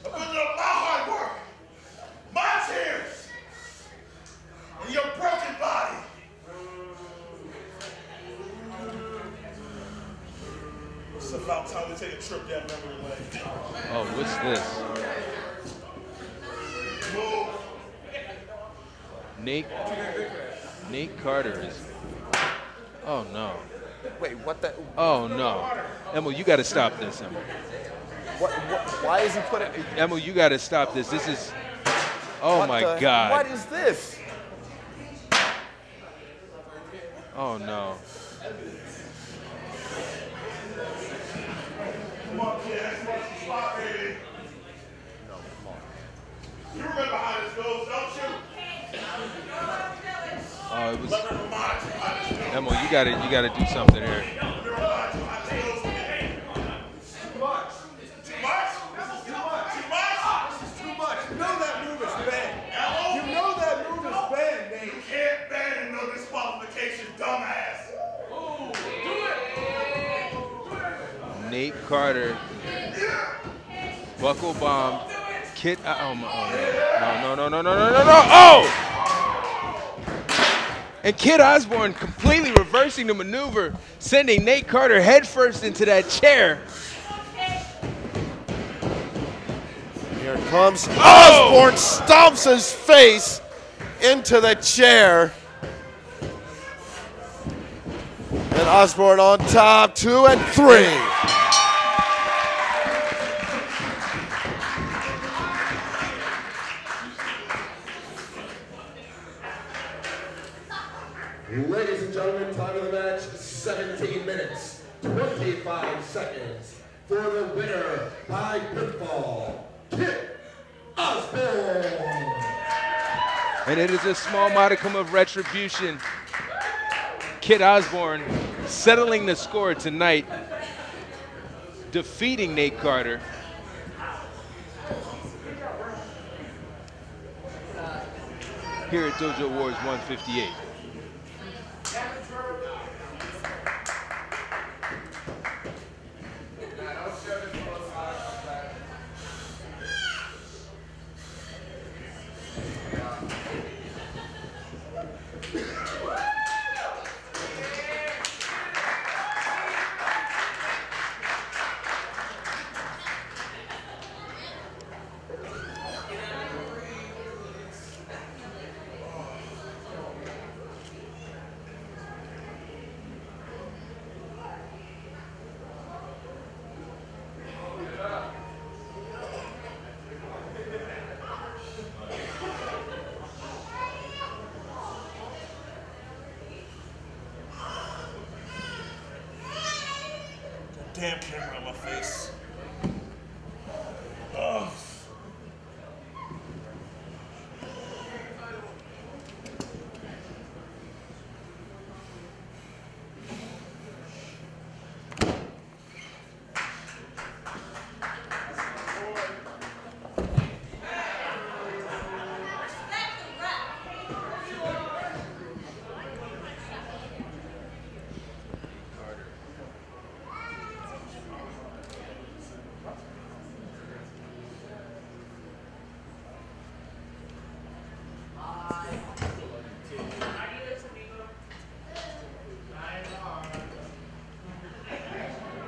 Speaker 8: I've been doing my hard work, my tears, and your broken body. It's about time to take a trip down memory lane.
Speaker 3: Oh, what's this?
Speaker 8: Move.
Speaker 3: Nate Carter is. Oh no.
Speaker 4: Wait, what the?
Speaker 3: Oh no. Emil, you got to stop this, Emil.
Speaker 4: Why is he putting?
Speaker 3: Emil, you got to stop this. This is. Oh my God.
Speaker 4: What is this?
Speaker 3: Oh no.
Speaker 8: Come on, kid. That's what you spot, baby.
Speaker 4: No, come on.
Speaker 8: You remember how this goes, don't you?
Speaker 3: Oh, it was.
Speaker 8: Let me remind you how this goes.
Speaker 3: Emil, you gotta do something here.
Speaker 8: Let me remind you how this goes. Too much. Too much? This is too much. Too much? This is too much. You know that move is banned. You know that move is banned, Nate. You can't ban and no disqualification, dumbass.
Speaker 3: Nate Carter, buckle bomb, Kid. Oh no! Oh! And Kid Osbourne completely reversing the maneuver, sending Nate Carter headfirst into that chair.
Speaker 4: Here it comes. Osbourne stomps his face into the chair. And Osbourne on top, 2 and 3.
Speaker 1: Ladies and gentlemen, time of the match, 17 minutes, 25 seconds. For the winner by pinfall, Kid Osbourne.
Speaker 3: And it is a small modicum of retribution. Kid Osbourne settling the score tonight, defeating Nate Carter. Here at Dojo Wars 158.
Speaker 8: Damn camera on my face. Ugh.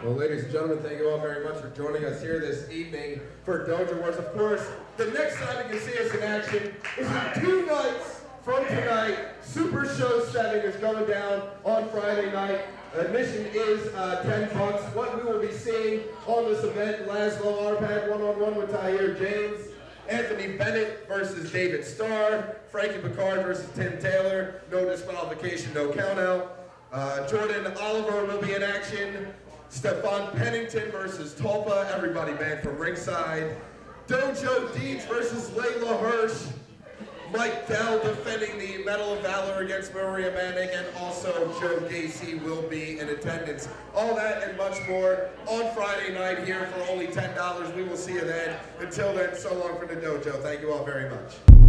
Speaker 1: Well, ladies and gentlemen, thank you all very much for joining us here this evening for Dojo Wars. Of course, the next time you can see us in action is in 2 nights from tonight. Super Show 7 is going down on Friday night. Admission is $10. What we will be seeing on this event, Laszlo Arpad one-on-one with Tahir James, Anthony Bennett versus David Starr, Frankie Pickard versus Tim Taylor, no disqualification, no countout. Jordan Oliver will be in action. Stefan Pennington versus Tulpa, everybody banned from ringside. Dojo Deeds versus Layla Hirsch. Mike Dell defending the Medal of Valor against Maria Manning, and also Joe Gacy will be in attendance. All that and much more on Friday night here for only $10. We will see you then. Until then, so long from the dojo. Thank you all very much.